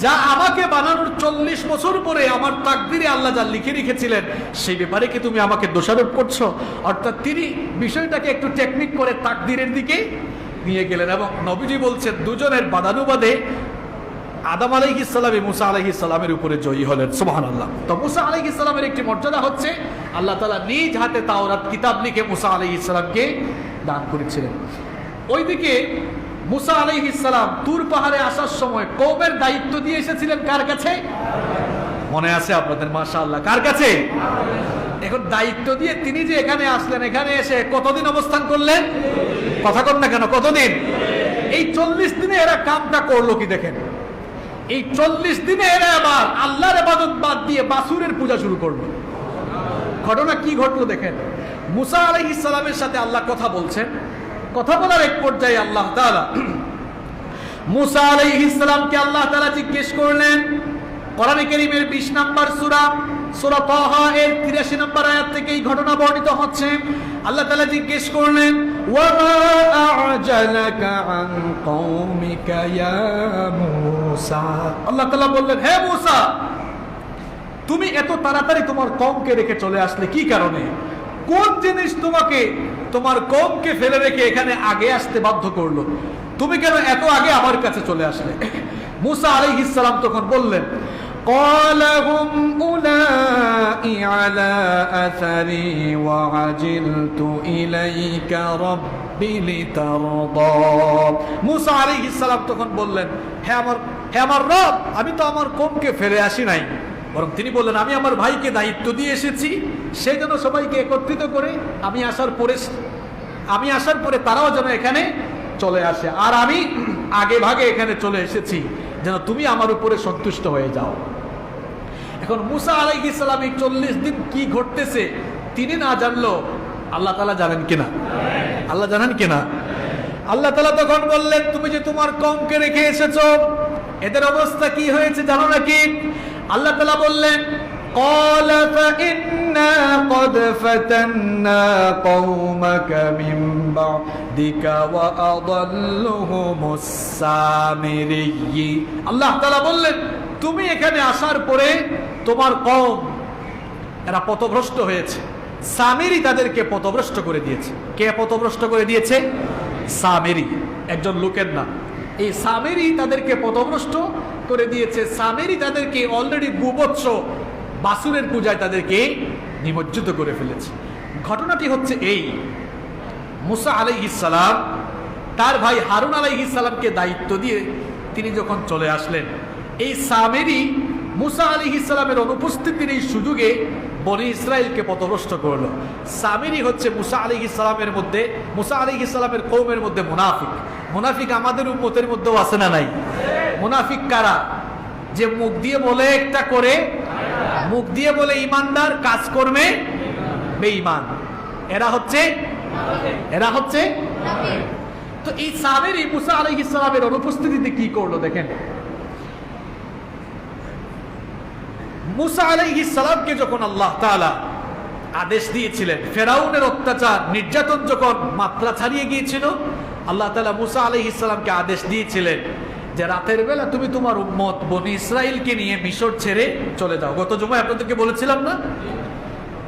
যা আমাকে বানানোর 40 বছর পরে আমার তাকদীরে আল্লাহ যা লিখে রেখেছিলেন সেই ব্যাপারে কি তুমি আমাকে দোষারোপ করছো? অর্থাৎ তিনি বিষয়টাকে একটু টেকনিক করে তাকদীরের দিকে নিয়ে গেলেন। এবং নবীজি বলছেন, দুজনের বাদানুবাদে আদম আলাইহিস সালাম মুসা আলাইহিস সালামের উপরে জয়ী হলেন। সুবহানাল্লাহ। তো মুসা আলাইহিস সালামের একটি মর্যাদা হচ্ছে আল্লাহ তাআলা নিজ হাতে তাওরাত কিতাব লিখে মুসা আলাইহিস সালামকে দান করেছিলেন। ওইদিকে মুসা আলাইহিস সালাম তুর পাহাড়ে আসার সময় কওমের দায়িত্ব দিয়ে এসেছিলেন কার কাছে? মনে আছে আপনাদের? মাশাআল্লাহ। কার কাছে? এখন দায়িত্ব দিয়ে তিনি যে এখানে আসলেন, এখানে এসে কতদিন অবস্থান করলেন? কথা কন না কেন, কতদিন? এই 40 দিনে এরা কামটা করলো কি দেখেন। এই 40 দিনে এরা আবার আল্লাহর ইবাদত বাদ দিয়ে বাছুরের পূজা শুরু করলো। ঘটনা কি ঘটলো দেখেন। মুসা আলাইহিস সালামের সাথে আল্লাহ কথা বলছেন। কথা বলার এক পর্যায়ে আল্লাহ তাআলা মুসা আলাইহিস সালামকে আল্লাহ তাআলা জিজ্ঞেস করলেন, কোরআনে কারীমের 20 নম্বর সূরা তাহা এর 83 নম্বর আয়াত থেকে এই ঘটনা বর্ণিত হচ্ছে। আল্লাহ তাআলা জিজ্ঞেস করলেন, ওয়া মা আ'জালাকা আন কওমিকা ইয়া মূসা, আল্লাহ তাআলা বললেন, হে মূসা, তুমি এত তাড়াতাড়ি তোমার কওমকে রেখে চলে আসলে কি কারণে? কোন জিনিস তোমাকে তোমার কওমকে ফেলে রেখে এখানে আগে আসতে বাধ্য করলো? তুমি কেন এত আগে আমার কাছে চলে আসলে? মুসা আলাইহিস সালাম তখন বললেন, قال هم أولئك على أثري وعجلت إليك رب لترضى। মুসা আলাইহিস সালাম তখন বললেন, হে আমার রব, আমি তো আমার কওমকে ফেলে আসি নাই, বরং তিনি বললেন, আমি আমার ভাইকে দায়িত্ব দিয়ে এসেছি, সেই জন্য সবাইকে একত্রিত করে আমি আসার পরে তারাও যেন এখানে চলে আসে, আর আমি আগে ভাগে এখানে চলে এসেছি যেন তুমি আমার উপরে সন্তুষ্ট হয়ে যাও। এখন মুসা আলাইহিস সালাম এই 40 দিন কি ঘটতেছে তিনি না জানলো আল্লাহ তাআলা জানেন কিনা? আল্লাহ জানেন কিনা? আল্লাহ তাআলা তখন বললেন, তুমি যে তোমার কওমকে রেখে এসেছো, এদের অবস্থা কি হয়েছে জানো নাকি? আল্লাহ তাআলা বললেন, قال فإنا قد فتنا قومك من بعدك وأضلهم السامري। আল্লাহ তাআলা বললেন, তুমি এখানে আসার পরে তোমার কওম এরা পথভ্রষ্ট হয়েছে। সামিরি তাদেরকে পথভ্রষ্ট করে দিয়েছে। কে পথভ্রষ্ট করে দিয়েছে? সামিরি, একজন লোকের নাম। এই সামিরি তাদেরকে পথভ্রষ্ট করে দিয়েছে। সামিরি তাদেরকে অলরেডি 2 বছর বাছুরের পূজায় তাদেরকে নিমজ্জিত করে ফেলেছে। ঘটনাটি হচ্ছে এই, মুসা আলাইহিস সালাম তার ভাই হারুন আলাইহিস সালামকে দায়িত্ব দিয়ে তিনি যখন চলে আসলেন, এই সামেরি মুসা আলাইহিস সালামের অনুপস্থিতির এই সুযোগে বনি ইসরাইলকে পথভ্রষ্ট করলো। সামেরি হচ্ছে মুসা আলাইহিস সালামের কওমের মধ্যে মুনাফিক। মুনাফিক আমাদের উম্মতের মধ্যেও আছে না নাই? মুনাফিক কারা? যে মুখ দিয়ে বলে একটা করে, মুখ দিয়ে বলে ইমানদার, কাজ করবে বেঈমান, এরা হচ্ছে তো এই সামেরি মুসা আলাইহিস সালামের অনুপস্থিতিতে কি করলো দেখেন। মুসা আলাইহিস সালামকে যখন আল্লাহ তাআলা আদেশ দিয়েছিলেন, ফেরাউনের অত্যাচার নির্যাতন যখন মাত্রা ছাড়িয়ে গিয়েছিল, আল্লাহ তাআলা মুসা আলাইহিস সালামকে আদেশ দিয়েছিলেন যে রাতের বেলা তুমি তোমার উম্মত বনি ইসরাইলকে নিয়ে মিশর ছেড়ে চলে যাও। গত জুমায় আপনাদেরকে বলেছিলাম না?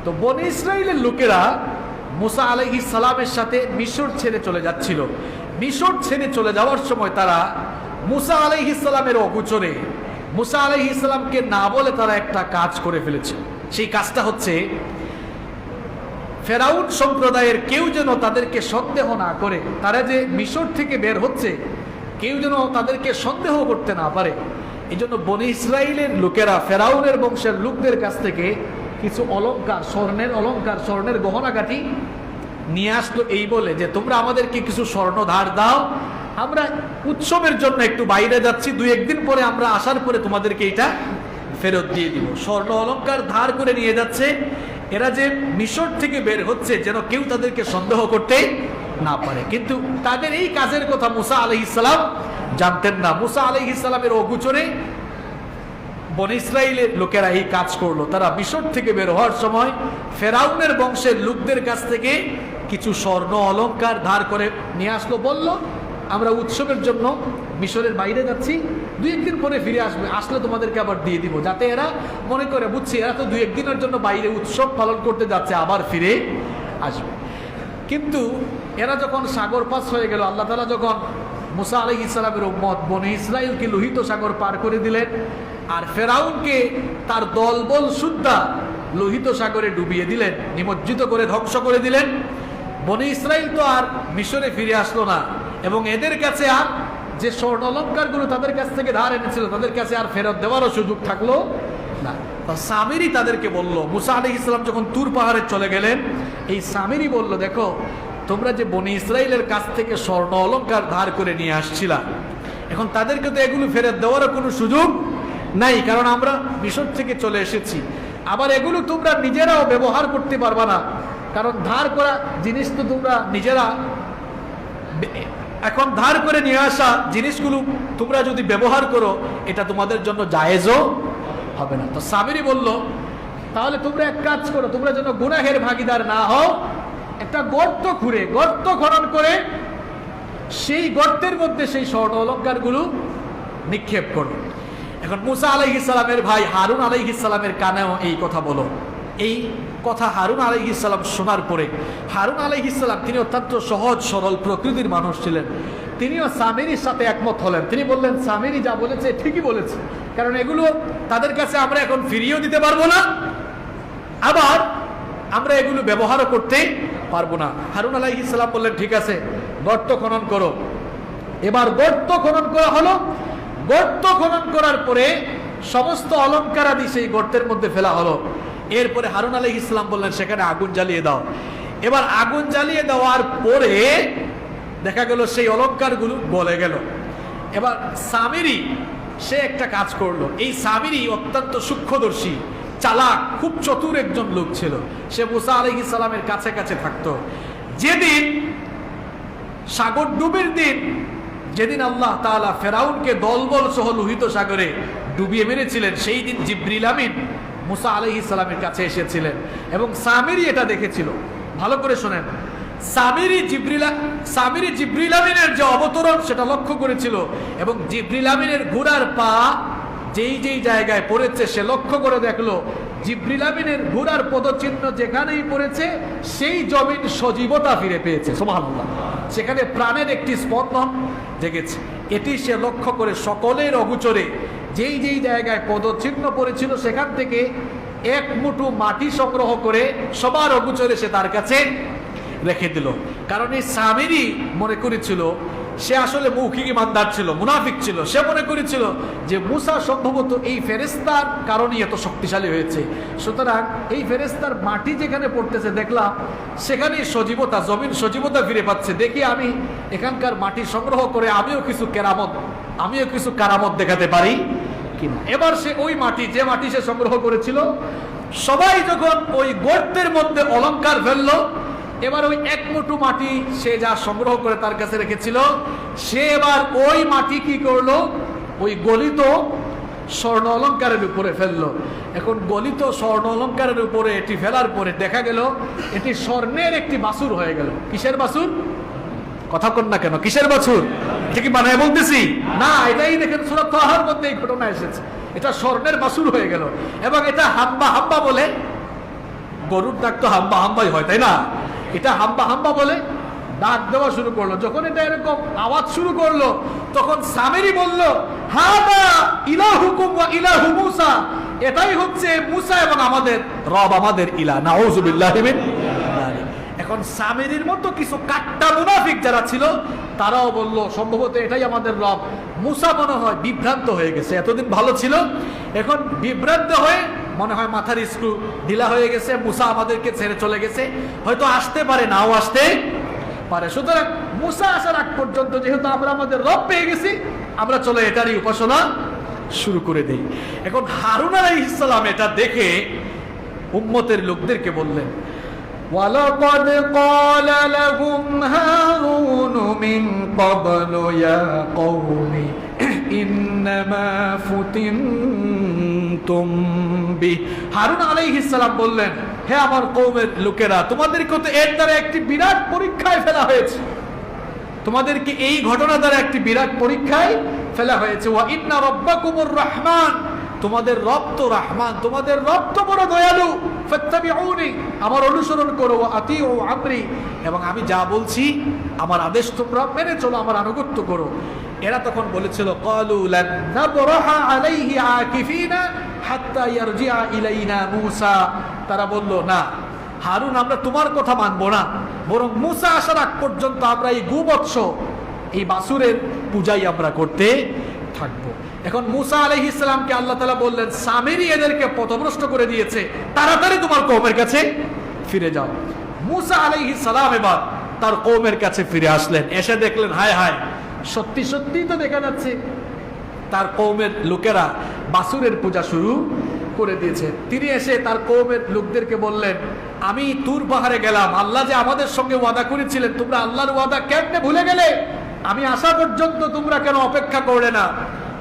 তো বনি ইসরাইলের লোকেরা মুসা আলাইহিস সালামের সাথে মিশর ছেড়ে চলে যাচ্ছিল। মিশর ছেড়ে চলে যাওয়ার সময় তারা মুসা আলাইহিস সালামের অগোচরে মুসা আলাইহিস সালামকে না বলে তারা একটা কাজ করে ফেলেছে। সেই কাজটা হচ্ছে, ফেরাউন সম্প্রদায়ের কেউ যেন তাদেরকে সন্দেহ না করে, তারা যে মিশর থেকে বের হচ্ছে কেউ যেন তাদেরকে সন্দেহ করতে না পারে, এই জন্য বনি ইসরায়েলের লোকেরা ফেরাউনের বংশের লোকদের কাছ থেকে কিছু অলংকার, স্বর্ণের অলংকার, স্বর্ণের গহনাগাটি নিয়ে আসলো, এই বলে যে তোমরা আমাদেরকে কিছু স্বর্ণ ধার দাও, আমরা উৎসবের জন্য একটু বাইরে যাচ্ছি, 2-1 দিন পরে আমরা আসার পরে তোমাদেরকে এটা ফেরত দিয়ে দিব। স্বর্ণ অলংকার ধার করে নিয়ে যাচ্ছে। এরা যে মিশর থেকে বের হচ্ছে যেন কেউ তাদেরকে সন্দেহ করতে না পারে। কিন্তু তাদের এই কাজের কথা মুসা আলাইহিস সালাম জানতেন না। মুসা আলাইহিস সালামের অগোচরে বনী ইসরাইলের লোকেরা এই কাজ করলো। তারা মিশর থেকে বের হওয়ার সময় ফেরাউনের বংশের লোকদের কাছ থেকে কিছু স্বর্ণ অলংকার ধার করে নিয়ে আসলো, বলল আমরা উৎসবের জন্য মিশরের বাইরে যাচ্ছি, 2-1 দিন পরে ফিরে আসবে, আসলে তোমাদেরকে আবার দিয়ে দিব, যাতে এরা মনে করে, বুঝছি এরা তো 2-1 দিনের জন্য বাইরে উৎসব পালন করতে যাচ্ছে, আবার ফিরে আসবে। কিন্তু এরা যখন সাগর পাস হয়ে গেল, আল্লাহ তাআলা যখন মুসা আলাইহিস সালামের উম্মত বনী ইসরাইলকে লোহিত সাগর পার করে দিলেন, আর ফেরাউনকে তার দলবল সুদ্ধা লোহিত সাগরে ডুবিয়ে দিলেন, নিমজ্জিত করে ধ্বংস করে দিলেন, বনী ইসরাইল তো আর মিশরে ফিরে আসলো না, এবং এদের কাছে আর যে স্বর্ণ অলংকারগুলো তাদের কাছ থেকে ধার এনেছিল তাদের কাছে আর ফেরত দেওয়ারও সুযোগ থাকলো না। সামিরি তাদেরকে বলল, মুসা আলাইহিস সালাম যখন তুর পাহাড়ে চলে গেলেন, এই সামিরি বলল, দেখো তোমরা যে বনী ইসরাইলের কাছ থেকে স্বর্ণ অলংকার ধার করে নিয়ে আসছিলা, এখন তাদেরকে তো এগুলো ফেরত দেওয়ারও কোনো সুযোগ নাই, কারণ আমরা মিশর থেকে চলে এসেছি। আবার এগুলো তোমরা নিজেরাও ব্যবহার করতে পারবা না, কারণ ধার করা জিনিস তো তোমরা নিজেরা, এখন ধার করে নিয়ে আসা জিনিসগুলো তোমরা যদি ব্যবহার করো এটা তোমাদের জন্য জায়েজও হবে না। তো সামিরি বলল, তাহলে তোমরা এক কাজ করো, তোমরা যেন গুনাহের ভাগীদার না হও, একটা গর্ত খুঁড়ে, গর্ত খনন করে সেই গর্তের মধ্যে সেই স্বর্ণ অলংকারগুলো নিক্ষেপ করো। এখন মুসা আলাইহিস সালামের ভাই হারুন আলাইহিস সালামের কানেও এই কথা বলো। এই কথা হারুন আলাইহিস সালাম শোনার পরে, হারুন আলাইহিস সালাম তিনি অত্যন্ত সহজ সরল প্রকৃতির মানুষ ছিলেন, তিনিও সামিরির সাথে একমত হলেন। তিনি বললেন, সামিরি যা বলেছে ঠিকই বলেছে, কারণ এগুলো তাদের কাছে আমরা এখন ফিরিয়েও দিতে পারবো না, আবার আমরা এগুলো ব্যবহারও করতে পারবো না। হারুন আলাইহিস সালাম বললেন, ঠিক আছে গর্ত খনন করো। এবার গর্ত খনন করা হলো। গর্ত খনন করার পরে সমস্ত অলংকারাদি সেই গর্তের মধ্যে ফেলা হলো। এরপরে হারুন আলাইহিস সালাম বললেন, সেখানে আগুন জ্বালিয়ে দাও। এবার আগুন জ্বালিয়ে দেওয়ার পরে দেখা গেল সেই অলংকারগুলো গলে গেল। এবার সামিরি সে একটা কাজ করলো। এই সামিরি অত্যন্ত সূক্ষ্মদর্শী, চালাক, খুব চতুর একজন লোক ছিল। সে মুসা আলাইহিস সালামের কাছে কাছে থাকতো। যেদিন সাগর ডুবির দিন, যেদিন আল্লাহ তাআলা ফেরাউনকে দলবল সহ লোহিত সাগরে ডুবিয়ে মেরেছিলেন, সেই দিন জিবরিল আমিন মুসা আলাইহিস সালামের কাছে এসেছিলেন এবং সামিরি এটা দেখেছিল। ভালো করে শোনেন, সামিরি জিবরিল আমিনের যে অবতরণ সেটা লক্ষ্য করেছিল, এবং জিবরিল আমিনের ঘোড়ার পা যেই যেই জায়গায় পড়েছে সে লক্ষ্য করে দেখলো জিবরিল আমিনের ঘোড়ার পদচিহ্ন যেখানেই পড়েছে সেই জমিন সজীবতা ফিরে পেয়েছে। সুবহানাল্লাহ, সেখানে প্রাণের একটি স্পন্দন জেগেছে। এটি সে লক্ষ্য করে সকলের অগোচরে যেই যেই জায়গায় পদচিহ্ন পড়েছিল সেখান থেকে এক মুঠো মাটি সংগ্রহ করে সবার অগোচরে সে তার কাছে রেখে দিল। কারণ এই সামিরি মনে করেছিল, সে আসলে মৌখিক ইমানদার ছিল, মুনাফিক ছিল। সে মনে করেছিল যে মুসা সম্ভবত এই ফেরেশতার কারণেই এত শক্তিশালী হয়েছে, সুতরাং এই ফেরেশতার মাটি যেখানে পড়তেছে দেখলাম সেখানেই সজীবতা, জমিন সজীবতা ফিরে পাচ্ছে, দেখি আমি এখানকার মাটি সংগ্রহ করে আমিও কিছু কারামত দেখাতে পারি কিনা। এবার সে ওই মাটি, যে মাটি সে সংগ্রহ করেছিল, সবাই যখন ওই গর্তের মধ্যে অলংকার ফেললো, এবার ওই এক মুঠো মাটি সে যা সংগ্রহ করে তার কাছে রেখেছিল, সে এবার ওই মাটি কি করলো, ওই গলিত স্বর্ণ অলংকারের উপরে ফেললো। এখন গলিত স্বর্ণ অলংকারের উপরে এটি ফেলার পরে দেখা গেল এটি স্বর্ণের একটি বাছুর হয়ে গেল। কিসের বাছুর? কথা কন না কেন, কিসের বাছুর? এটা কি বানায় বলতেছি না, এটাই দেখেন সূরা তাহার মধ্যে এই ঘটনা এসেছে। এটা স্বর্ণের বাছুর হয়ে গেল, এবং এটা হাম্বা হাম্বা বলে, গরুর ডাক তো হাম্বা হাম্বাই হয় তাই না, এটা হাম্বা হাম্বা বলে ডাক দেওয়া শুরু করলো। যখন এটা এরকম আওয়াজ শুরু করলো তখন সামিরি বলল, হাদা ইলাহুকুম ওয়া ইলাহু মূসা, এটাই হচ্ছে মূসা এবং আমাদের রব, আমাদের ইলাহ। নাউযুবিল্লাহি মিন যালিক। এখন সামিরীর মতো কিছু কাট্টা মুনাফিক যারা ছিল তারাও বলল সম্ভবত এটাই আমাদের রব। মুসা মনে হয় বিভ্রান্ত হয়ে গেছে, এতদিন ভালো ছিল, এখন বিভ্রান্ত হয়ে মনে হয় মাথার স্ক্রু ঢিলা হয়ে গেছে, মুসা আমাদেরকে ছেড়ে চলে গেছে, হয়তো আসতে পারে, নাও আসতে পারে। সুতরাং মুসা আসার আগ পর্যন্ত যেহেতু আমরা আমাদের রব পেয়ে গেছি, আমরা চলো এটারই উপাসনা শুরু করে দিই। এখন হারুন আলাইহিস সালাম এটা দেখে উম্মতের লোকদেরকে বললেন, ওয়ালাকাদ ক্বালা লাহুম হারুন মিন ক্বাবলু ইয়া কওমি ইন্নামা ফুতিনতুম বি। হারুন আলাইহিস সালাম বললেন, হে আমার কওমের লোকেরা, তোমাদেরকে তো এর দ্বারা একটি বিরাট পরীক্ষায় ফেলা হয়েছে, তোমাদেরকে এই ঘটনা দ্বারা একটি বিরাট পরীক্ষায় ফেলা হয়েছে। ওয়া ইন্না রাব্বাকুমুর রহমান, তোমাদের রব তো রহমান, তোমাদের রব তো বড় দয়ালু। ফাত্তাবিউনি, আমার অনুসরণ করো। ওয়া আতিউ আমরি, এবং আমি যা বলছি আমার আদেশ তোমরা মেনে চলো, আমার আনুগত্য করো। এরা তখন বলেছিল, ক্বালু লান নাবরাহা আলাইহি আকিফিনা হাত্তা ইয়ারজিআ ইলাইনা মূসা। তারা বলল, না হারুন, আমরা তোমার কথা মানবো না, বরং মূসা আসার আগ পর্যন্ত আমরা এই গোবৎস, এই বাছুরের পূজাই আমরা করতে থাকবো। এখন মূসা আলাইহিস সালামকে আল্লাহ তাআলা বললেন, সামিরী এদেরকে পথভ্রষ্ট করে দিয়েছে, তাড়াতাড়ি তোমার কওমের কাছে ফিরে যাও। মূসা আলাইহিস সালাম এবার তার কওমের কাছে ফিরে আসলেন, এসে দেখলেন হায় হায়, সত্যি সত্যি তো দেখা যাচ্ছে তার কওমের লোকেরা বাছুরের পূজা শুরু করে দিয়েছে। তিনি এসে তার কওমের লোকদেরকে বললেন, আমি তুর পাহাড়ে গেলাম, আল্লাহ যে আমাদের সঙ্গে ওয়াদা করেছিলেন, তোমরা আল্লাহর ওয়াদা কেমনে ভুলে গেলে? আমি আসা পর্যন্ত তোমরা কেন অপেক্ষা করলে না?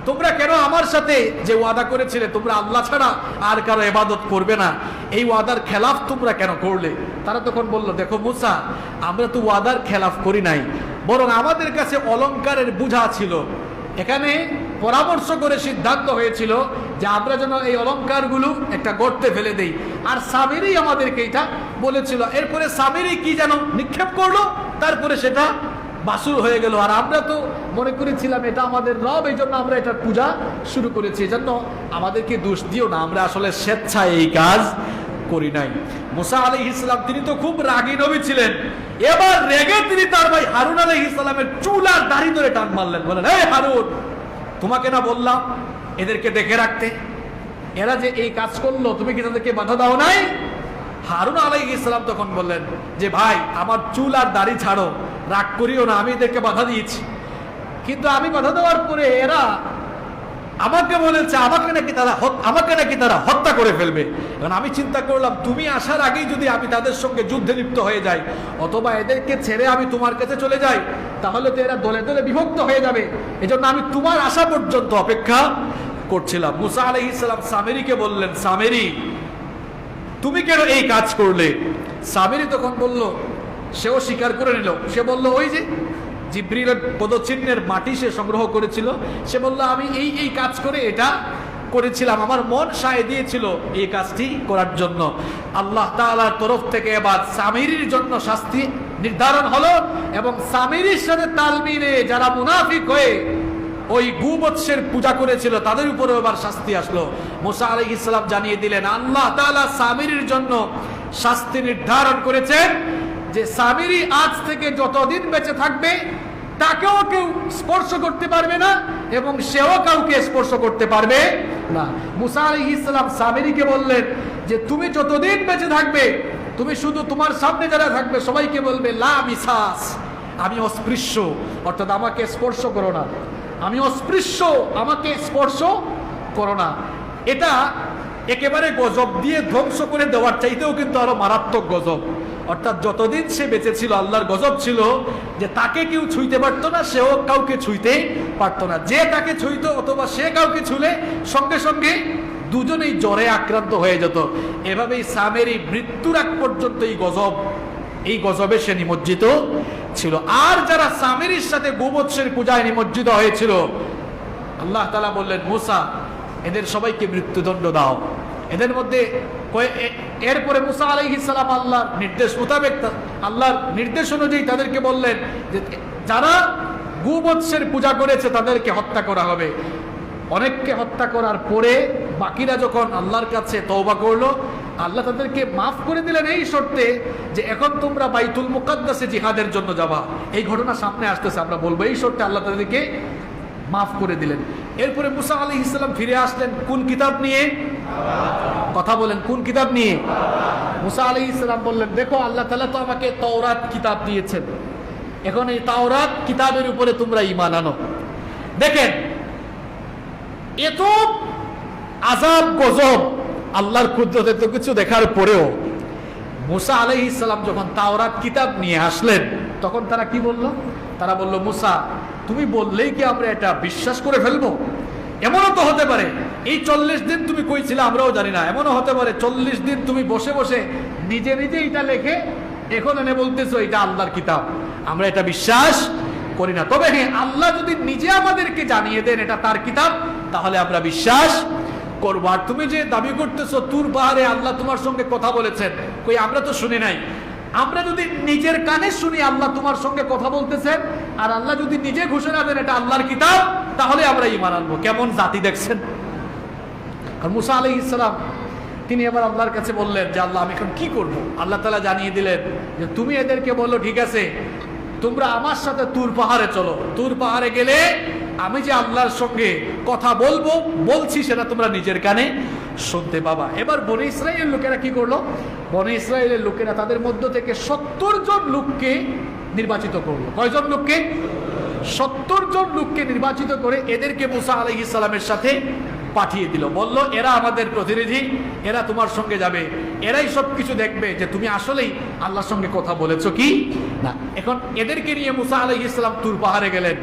তোমরা কেন আমার সাথে যে ওয়াদা করেছিলে তোমরা আল্লাহ ছাড়া আর কারো ইবাদত করবে না, এই ওয়াদার খেলাফ তোমরা কেন করলে? তারা তখন বলল, দেখো মূসা, আমরা তো ওয়াদার খেলাফ করি নাই, বরং আমাদের কাছে অলংকারের বোঝা ছিল। এখানে পরামর্শ করে সিদ্ধান্ত হয়েছিল যে আমরা যেন এই অলংকারগুলো একটা গর্তে ফেলে দেই, আর সামিরী আমাদেরকে এটা বলেছিল। এরপরে সামিরী কি যেন নিক্ষেপ করলো, তারপরে সেটা বাছুর হয়ে গেল, আর আমরা তো মনে করেছিলাম এটা আমাদের রব, এই জন্য আমরা এটার পূজা শুরু করেছি। এই জন্য আমাদেরকে দোষ দিও না, আমরা আসলে স্বেচ্ছায় এই কাজ করি নাই। মূসা আলাইহিস সালাম তিনি তো খুব রাগী নবী ছিলেন, এবার রেগে তিনি তার ভাই হারুন আলাইহিস সালামের চুল আর দাড়ি ধরে টান মারলেন, বলেন, হে হারুন, তোমাকে না বললাম এদেরকে দেখে রাখতে, এরা যে এই কাজ করলো তুমি কি তাদেরকে বাধা দাও নাই? হারুন আলাইহিস সালাম তখন বললেন যে ভাই, আমার চুল আর দাড়ি ছাড়ো, রাগ করিও না, আমি এদেরকে বাধা দিয়েছি, কিন্তু আমি বাধা দেওয়ার পরে এরা আমাকে বলেছে আমাকে নাকি তারা হত্যা করে ফেলবে। কারণ আমি চিন্তা করলাম তুমি আসার আগেই যদি আমি তাদের সঙ্গে যুদ্ধে লিপ্ত হয়ে যাই, অথবা এদেরকে ছেড়ে আমি তোমার কাছে চলে যাই, তাহলে তো এরা দলে দলে বিভক্ত হয়ে যাবে। এজন্য আমি তোমার আসা পর্যন্ত অপেক্ষা করছিলাম। মূসা আলাইহিস সালাম সামিরীকে বললেন, সামিরী, তুমি কেন এই কাজ করলে? সামিরী তখন বলল, সেও স্বীকার করে নিল, সে বলল, ওই যে জিবরিলের পদচিহ্নের মাটি সে সংগ্রহ করেছিল, সে বলল আমি এই কাজ করে এটা করেছিলাম, আমার মন সায় দিয়েছিল এই কাজটি করার জন্য। আল্লাহ তাআলার তরফ থেকে এবার সামিরীর জন্য শাস্তি নির্ধারণ হলো, এবং সামিরীর সাথে তাল মিলে যারা মুনাফিক হয়ে ওই গোবৎসের পূজা করেছিল তাদের উপরে এবার শাস্তি আসলো। মূসা আলাইহিস সালাম জানিয়ে দিলেন, আল্লাহ তাআলা সামিরীর জন্য শাস্তি নির্ধারণ করেছেন যে সামিরী আজ থেকে যতদিন বেঁচে থাকবে তাকেও কেউ স্পর্শ করতে পারবে না, এবং সেও কাউকে স্পর্শ করতে পারবে না। মূসা আলাইহিস সালাম সামিরীকে বললেন যে তুমি যতদিন বেঁচে থাকবে, তুমি শুধু তোমার সামনে যারা থাকবে সবাইকে বলবে লা মিসাস, আমি অস্পৃশ্য, অর্থাৎ আমাকে স্পর্শ করো না, আমি অস্পৃশ্য, আমাকে স্পর্শ করো না। এটা একেবারে গজব দিয়ে ধ্বংস করে দেওয়ার চাইতেও কিন্তু আরো মারাত্মক গজব। অর্থাৎ যতদিন সে বেঁচে ছিল আল্লাহর গজব ছিল যে তাকে কেউ ছুঁইতে পারতো না, সেও কাউকে ছুঁইতে পারতো না, যে তাকে ছুঁইতো অথবা সে কাউকে ছুঁলে সঙ্গে সঙ্গে দুজনেই জ্বরে আক্রান্ত হয়ে যেত। এভাবেই সামিরী মৃত্যুর আগ পর্যন্ত এই গজবে সে নিমজ্জিত ছিল। আর যারা সামিরীর সাথে গোবৎসের পূজায় নিমজ্জিত হয়েছিল, আল্লাহ তাআলা বললেন, মূসা, এদের সবাইকে মৃত্যুদণ্ড দাও। এদের মধ্যে এরপরে মূসা আলাইহিস সালাম আল্লাহর নির্দেশ মোতাবেক, আল্লাহর নির্দেশ অনুযায়ী তাদেরকে বললেন যে যারা গোবৎসের পূজা করেছে তাদেরকে হত্যা করা হবে। অনেককে হত্যা করার পরে বাকিরা যখন আল্লাহর কাছে তওবা করলো, আল্লাহ তাদেরকে মাফ করে দিলেন এই শর্তে যে এখন তোমরা বাইতুল মুকাদ্দাসে জিহাদের জন্য যাবা। এই ঘটনা সামনে আসতেছে, আমরা বলবো এই শর্তে আল্লাহ তাদেরকে মাফ করে দিলেন। এরপরে মুসা আলাইহিস সালাম ফিরে আসলেন কোন কিতাব নিয়ে? কথা বলেন, কোন কিতাব নিয়ে? মুসা আলাইহিস সালাম বললেন, দেখো আল্লাহ তাআলা তো আমাকে তাওরাত কিতাব দিয়েছেন, এখন এই তাওরাত কিতাবের উপরে তোমরা ঈমান আনো। দেখেন এত আযাব গজব, আল্লাহর কুদরত এত কিছু দেখার পরেও মুসা আলাইহিস সালাম যখন তাওরাত কিতাব নিয়ে আসলেন, তখন তারা কি বলল? তারা বলল, মুসা তুমি বললেই কি আমরা এটা বিশ্বাস করে ফেলবো? এমনও তো হতে পারে এই 40 দিন তুমি কইছিলে আমরাও জানি না, এমনও হতে পারে 40 দিন তুমি বসে বসে নিজে নিজে এটা লেখে এখন এনে বলতেছো এটা আল্লাহর কিতাব, আমরা এটা বিশ্বাস করি না। তবে হ্যাঁ, আল্লাহ যদি নিজে আমাদেরকে জানিয়ে দেন এটা তার কিতাব, তাহলে আমরা বিশ্বাস করবো। আর তুমি যে দাবি করতেছো তুর পাহাড়ে আল্লাহ তোমার সঙ্গে কথা বলেছেন, কই আমরা তো শুনি নাই। আমরা যদি নিজের কানে শুনি আল্লাহ তোমার সঙ্গে কথা বলতেছেন, আর আল্লাহ যদি নিজে ঘোষণা দেন এটা আল্লাহর কিতাব, তাহলে আমরা ঈমান আনবো। কেমন জাতি দেখছেন? আর মুসা আলাইহিস সালাম তিনি এবার আল্লাহর কাছে বললেন যে আল্লাহ আমি এখন কি করব? আল্লাহ তাআলা জানিয়ে দিলেন যে তুমি এদেরকে বলো ঠিক আছে তোমরা আমার সাথে তুর পাহাড়ে চলো, তুর পাহাড়ে গেলে আমি যে আল্লাহর সঙ্গে কথা বলছি সেটা তোমরা নিজের কানে শুনতে পাবা। এবার বনি ইসরাইলের লোকেরা কি করলো? বনি ইসরাইলের লোকেরা তাদের মধ্য থেকে 70 জন লোককে নির্বাচিত করলো। কয়জন লোককে? 70 জন লোককে নির্বাচিত করে এদেরকে মুসা আলাইহিস সালামের সাথে পাঠিয়ে দিল। বলল এরা আমাদের প্রতিনিধি, এরা তোমার সঙ্গে যাবে, এরাই সবকিছু দেখবে যে তুমি আসলেই আল্লাহর সঙ্গে কথা বলেছো কি না। এখন এদেরকে নিয়ে মুসা আলাইহিস সালাম তুর পাহাড়ে গেলেন।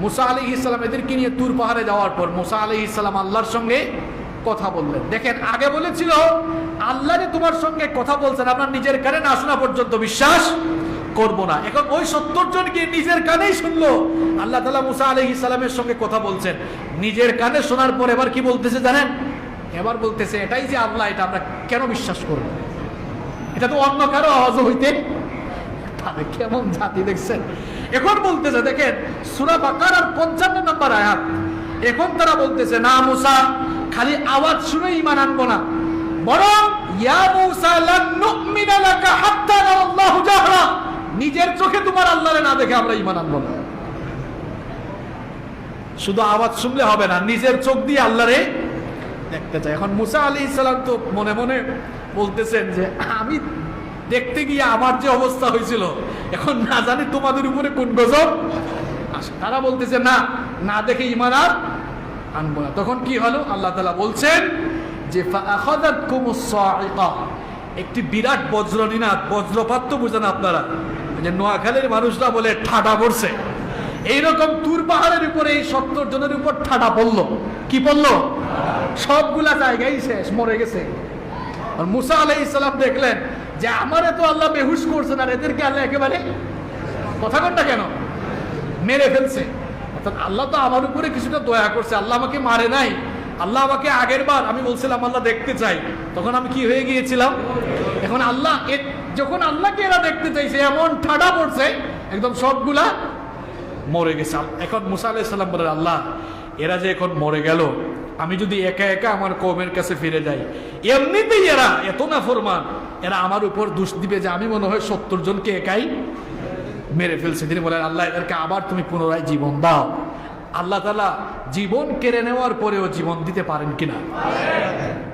মুসা আলাইহিস সালাম এদেরকে নিয়ে তুর পাহাড়ে যাওয়ার পর মুসা আলাইহিস সালাম আল্লাহর সঙ্গে কথা বললেন। দেখেন আগে বলেছিল আল্লাহ যে তোমার সঙ্গে কথা বলছেন আপনার নিজের কানে না শোনা পর্যন্ত বিশ্বাস করব না। এখন ওই 70 জনকে নিজের কানেই শুনলো আল্লাহ তাআলা মুসা আলাইহিস সালামের সঙ্গে কথা বলছেন। নিজের কানে শোনার পর এবার কি বলতেছে জানেন? এবার বলতেছে এটাই যে আল্লাহ, এটা আমরা কেন বিশ্বাস করব? এটা তো অন্য কারো আওয়াজ হইতে পারে। কেমন জাতি দেখছেন? এখন বলতেছে দেখেন সূরা বাকারার 55 নম্বর আয়াত, এখন তারা বলতেছে না মুসা খালি আওয়াজ শুনে ঈমান আনবো না, বরং ইয়া মুসা লান নুমিনা লাকা হাত্তা নারাল্লাহু জাহরা, নিজের চোখে তোমার আল্লাহরে না দেখে আমরা ঈমান আনবো না। শুধু আওয়াজ শুনলে হবে না, নিজের চোখ দিয়ে আল্লাহরে দেখতে চাই। এখন মুসা আলাইহিস সালাম তো মনে মনে বলতেছেন যে আমি দেখতে গিয়ে আমার যে অবস্থা হয়েছিল এখন না জানি তোমাদের উপরে কোন গজব আসে। তারা বলতেছে না, না দেখে ঈমান আর আনবো না। তখন কি হলো? আল্লাহ তাআলা বলছেন যে ফাআখাযাতকুমুস সাইকা, একটি বিরাট বজ্রনিনাদ, বজ্রপাত তো বুঝেন আপনারা, যে নোয়াখালীর মানুষরা বলে ঠাডা পড়ছে, এইরকম তুর পাহাড়ের উপরে এই 70 জনের উপর ঠাডা পড়লো। কি পড়লো? সবগুলা জায়গায় শেষ, মরে গেছে। আর মুসা আলাইহিস সালাম দেখলেন যে আমারে তো আল্লাহ বেহুশ করছেন, আর এদেরকে আল্লাহ একেবারে কথা কনটা কেন মেরে ফেলছে। অর্থাৎ আল্লাহ তো আমার উপরে কিছুটা দয়া করছে, আল্লাহ আমাকে মারে নাই। আল্লাহ আমাকে আগের বার আমি বলছিলাম আল্লাহ দেখতে চাই, তখন আমি কি হয়ে গিয়েছিলাম। এখন আল্লাহ যখন আল্লাহকে এরা দেখতে চাইছে এমন ঠাডা পড়ছে একদম সবগুলা মরে গেছে। এখন মুসা আলাইহিস সালাম বলেন আল্লাহ এরা যে এখন মরে গেল, আমি যদি একা একা আমার কওমের কাছে ফিরে যাই, এমনিতেই এরা এত নাফরমান, এরা আমার উপর দোষ দিবে যে আমি মনে হয় 70 জনকে একাই মেরে ফেলছি। তিনি বলেন আল্লাহ এদেরকে আবার তুমি পুনরায় জীবন দাও। আল্লাহ তাআলা জীবন কেড়ে নেওয়ার পরেও জীবন দিতে পারেন কিনা?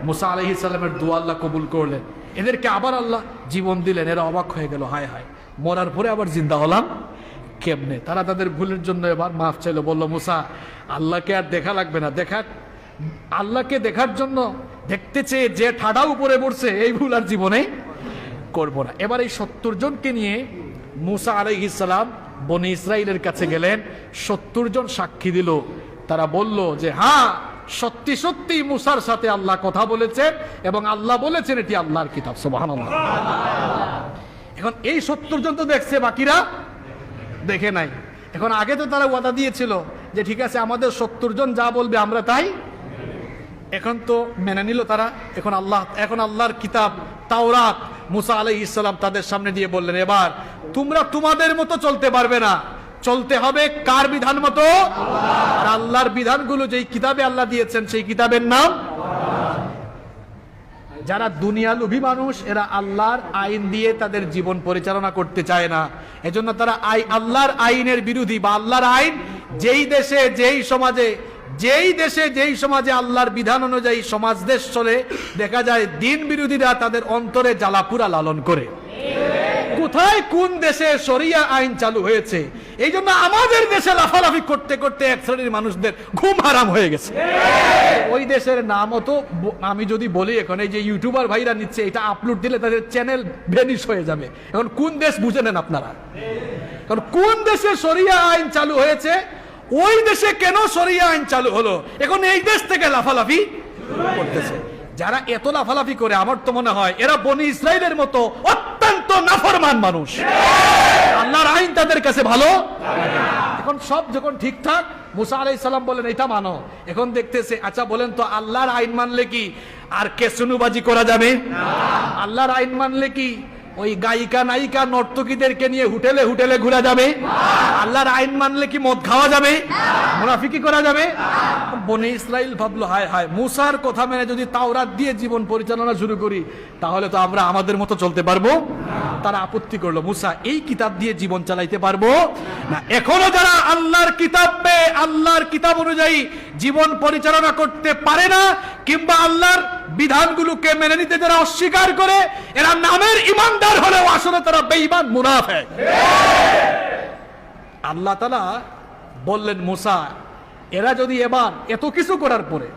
মুসা আলাইহিস সালামের দোয়া আল্লাহ কবুল করলেন, এদেরকে আবার আল্লাহ জীবন দিলেন। এরা অবাক হয়ে গেল, হায় হায় মরার পরে আবার জিন্দা হলাম কেমনে? তারা তাদের ভুলের জন্য এবার মাফ চাইলো। বলল মুসা আল্লাহকে আর দেখা লাগবে না, আল্লাহকে দেখার জন্য দেখতে চেয়ে যে ঠাডা উপরে পড়ছে এই ভুল আর জীবনে করবো না। এবার এই 70 জনকে নিয়ে মুসা আলাইহিস সালাম বনি ইসরাইলের কাছে গেলেন। 70 জন সাক্ষী দিল। তারা বলল যে হ্যাঁ সত্যি সত্যি মুসার সাথে আল্লাহ কথা বলেছেন এবং আল্লাহ বলেছেন এটি আল্লাহর কিতাব। সুবহানাল্লাহ। এখন এই 70 জন তো দেখছে, বাকিরা দেখে নাই। এখন আগে তো তারা ওয়াদা দিয়েছিল যে ঠিক আছে আমাদের 70 জন যা বলবে আমরা তাই, এখন তো মেনে নিল তারা। এখন আল্লাহর কিতাব তাওরাত মুসা আলাইহিস সালাম তাদের সামনে দিয়ে বললেন এবার তোমরা তোমাদের মতো চলতে পারবে না, চলতে হবে কার বিধান মতো? আর আল্লাহর বিধানগুলো যেই কিতাবে আল্লাহ দিয়েছেন সেই কিতাবের নাম যারা দুনিয়ালোভী মানুষ, এরা আল্লাহর আইন দিয়ে তাদের জীবন পরিচালনা করতে চায় না। এজন্য তারা আল্লাহর আইনের বিরোধী, বা আল্লাহর আইন যেই দেশে যেই সমাজে আল্লাহর বিধান অনুযায়ী সমাজ দেশ চলে, দেখা যায় দিন বিরোধীরা তাদের অন্তরে জ্বালাপুরা লালন করে। কোথায় কোন দেশে শরিয়া আইন চালু হয়েছে, এই জন্য আমাদের দেশে লাফালাফি করতে করতে এক শ্রেণীর মানুষদের ঘুম হারাম হয়ে গেছে। ওই দেশের নামও তো আমি যদি বলি, এখন এই যে ইউটিউবার ভাইরা নিচ্ছে, এটা আপলোড দিলে তাদের চ্যানেল ভ্যানিশ হয়ে যাবে। এখন কোন দেশ বুঝে নেন আপনারা? কারণ কোন দেশে শরিয়া আইন চালু হয়েছে, ওই দেশে কেন শরিয়া আইন চালু হলো, এখন এই দেশ থেকে লাফালাফি করতেছে। যারা এত লাফালাফি করে, আমার তো মনে হয় এরা বনি ইসরাইলের মতো অত্যন্ত নাফরমান মানুষ। আল্লাহর আইন তাদের কাছে ভালো। এখন সব যখন ঠিকঠাক, মুসা আলাইহিস সালাম বলেন এটা মানো, এখন দেখতেছে আচ্ছা বলেন তো আল্লাহর আইন মানলে কি আর কেসুনুবাজি করা যাবে? আল্লাহর আইন মানলে কি ওই গায়িকা নায়িকা নর্তকীদেরকে নিয়ে হোটেলে হোটেলে ঘোরা যাবে? আল্লাহর আইন মানলে কি মদ খাওয়া যাবে? মুনাফিকি করা যাবে? বনি ইসরাইল ভাবলো হায় হায়, মুসার কথা মেনে যদি তাওরাত দিয়ে জীবন পরিচালনা শুরু করি, তাহলে তো আমরা আমাদের মতো চলতে পারবো। তারা আপত্তি করলো, মুসা এই কিতাব দিয়ে জীবন চালাইতে পারবো না। এখনো যারা আল্লাহর কিতাব পেয়ে আল্লাহর কিতাব অনুযায়ী জীবন পরিচালনা করতে পারে না, কিংবা আল্লাহর বিধানগুলোকে মেনে নিতে যারা অস্বীকার করে, এরা নামের ইমানদার হলেও আসলে তারা বেঈমান মুনাফিক। আল্লাহ তাআলা বললেন মুসা, এরা যদি এবার এত কিছু করার পরে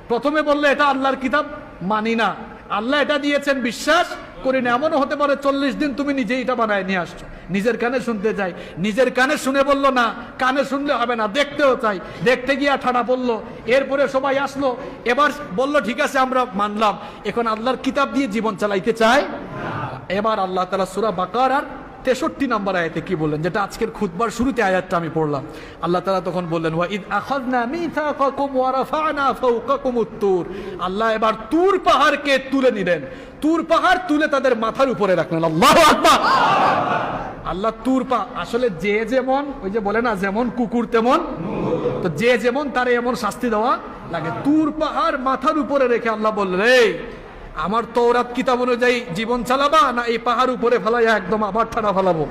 প্রথমে বললে এটা আল্লাহর কিতাব মানি না, আল্লাহ এটা দিয়েছেন বিশ্বাস করি না, এমনও হতে পারে 40 দিন তুমি নিজেই এটা বানায় নিয়ে আসছো, নিজের কানে শুনতে চাই, নিজের কানে শুনে বললো না, কানে শুনলে হবে না, দেখতেও চাই, দেখতে গিয়ে ঠাড়া পড়লো, এরপরে সবাই আসলো, এবার বললো ঠিক আছে আমরা মানলাম, এখন আল্লাহর কিতাব দিয়ে জীবন চালাইতে চায়। এবার আল্লাহ তাআলা সূরা বাকারার 63 নম্বর আয়াতে কি বললেন, যেটা আজকের খুতবার শুরুতে আয়াতটা আমি পড়লাম। আল্লাহ তাআলা তখন বললেন ওয়া ইদ আখাযনা মিসাকাকুম ওয়া রাফা'না ফাওকাকুমুত তুর। আল্লাহ এবার তুর পাহাড়কে তুলে নিলেন, তুর পাহাড় তুলে তাদের মাথার উপরে রাখলেন। আল্লাহু আকবার। আল্লাহ তুর আসলে যে যেমন, ওই যে বলে না যেমন কুকুর তেমন, তো যে যেমন তারে এমন শাস্তি দেওয়া লাগে। তুর পাহাড় মাথার উপরে রেখে আল্লাহ বললেন, এই আমার তওরাত কিতাব অনুযায়ী জীবন চালাবা না এই পাহাড় উপরে ফেলাইয়া একদম আবার ঠাড়া ফেলাবো?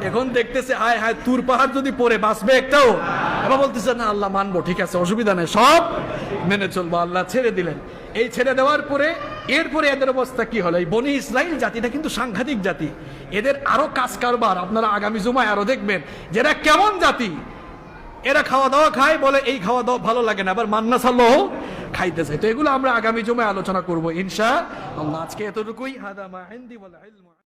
এখন দেখতেছে হায় হায়, তুর পাহাড় যদি পরে বাঁচবে একটাও? এবার বলতেছে না আল্লাহ মানবো, ঠিক আছে অসুবিধা নেই, সব মেনে চলবো। আল্লাহ ছেড়ে দিলেন। এই ছেড়ে দেওয়ার পরে এরপরে এদের অবস্থা কি হলো? এই বনি ইসরাইল জাতিটা কিন্তু সাংঘাতিক জাতি, এদের আরো কাজ কারবার আপনারা আগামী জুমায় আরো দেখবেন যেটা কেমন জাতি। এরা খাওয়া দাওয়া খায়, বলে এই খাওয়া দাওয়া ভালো লাগে না, আবার মান্না সাল্লাহ খাইতে চাই। তো এগুলো আমরা আগামী জুমায় আলোচনা করবো ইনশাআল্লাহ। আজকে এতটুকুই। হাদা মা ইনদি ওয়াল ইলম।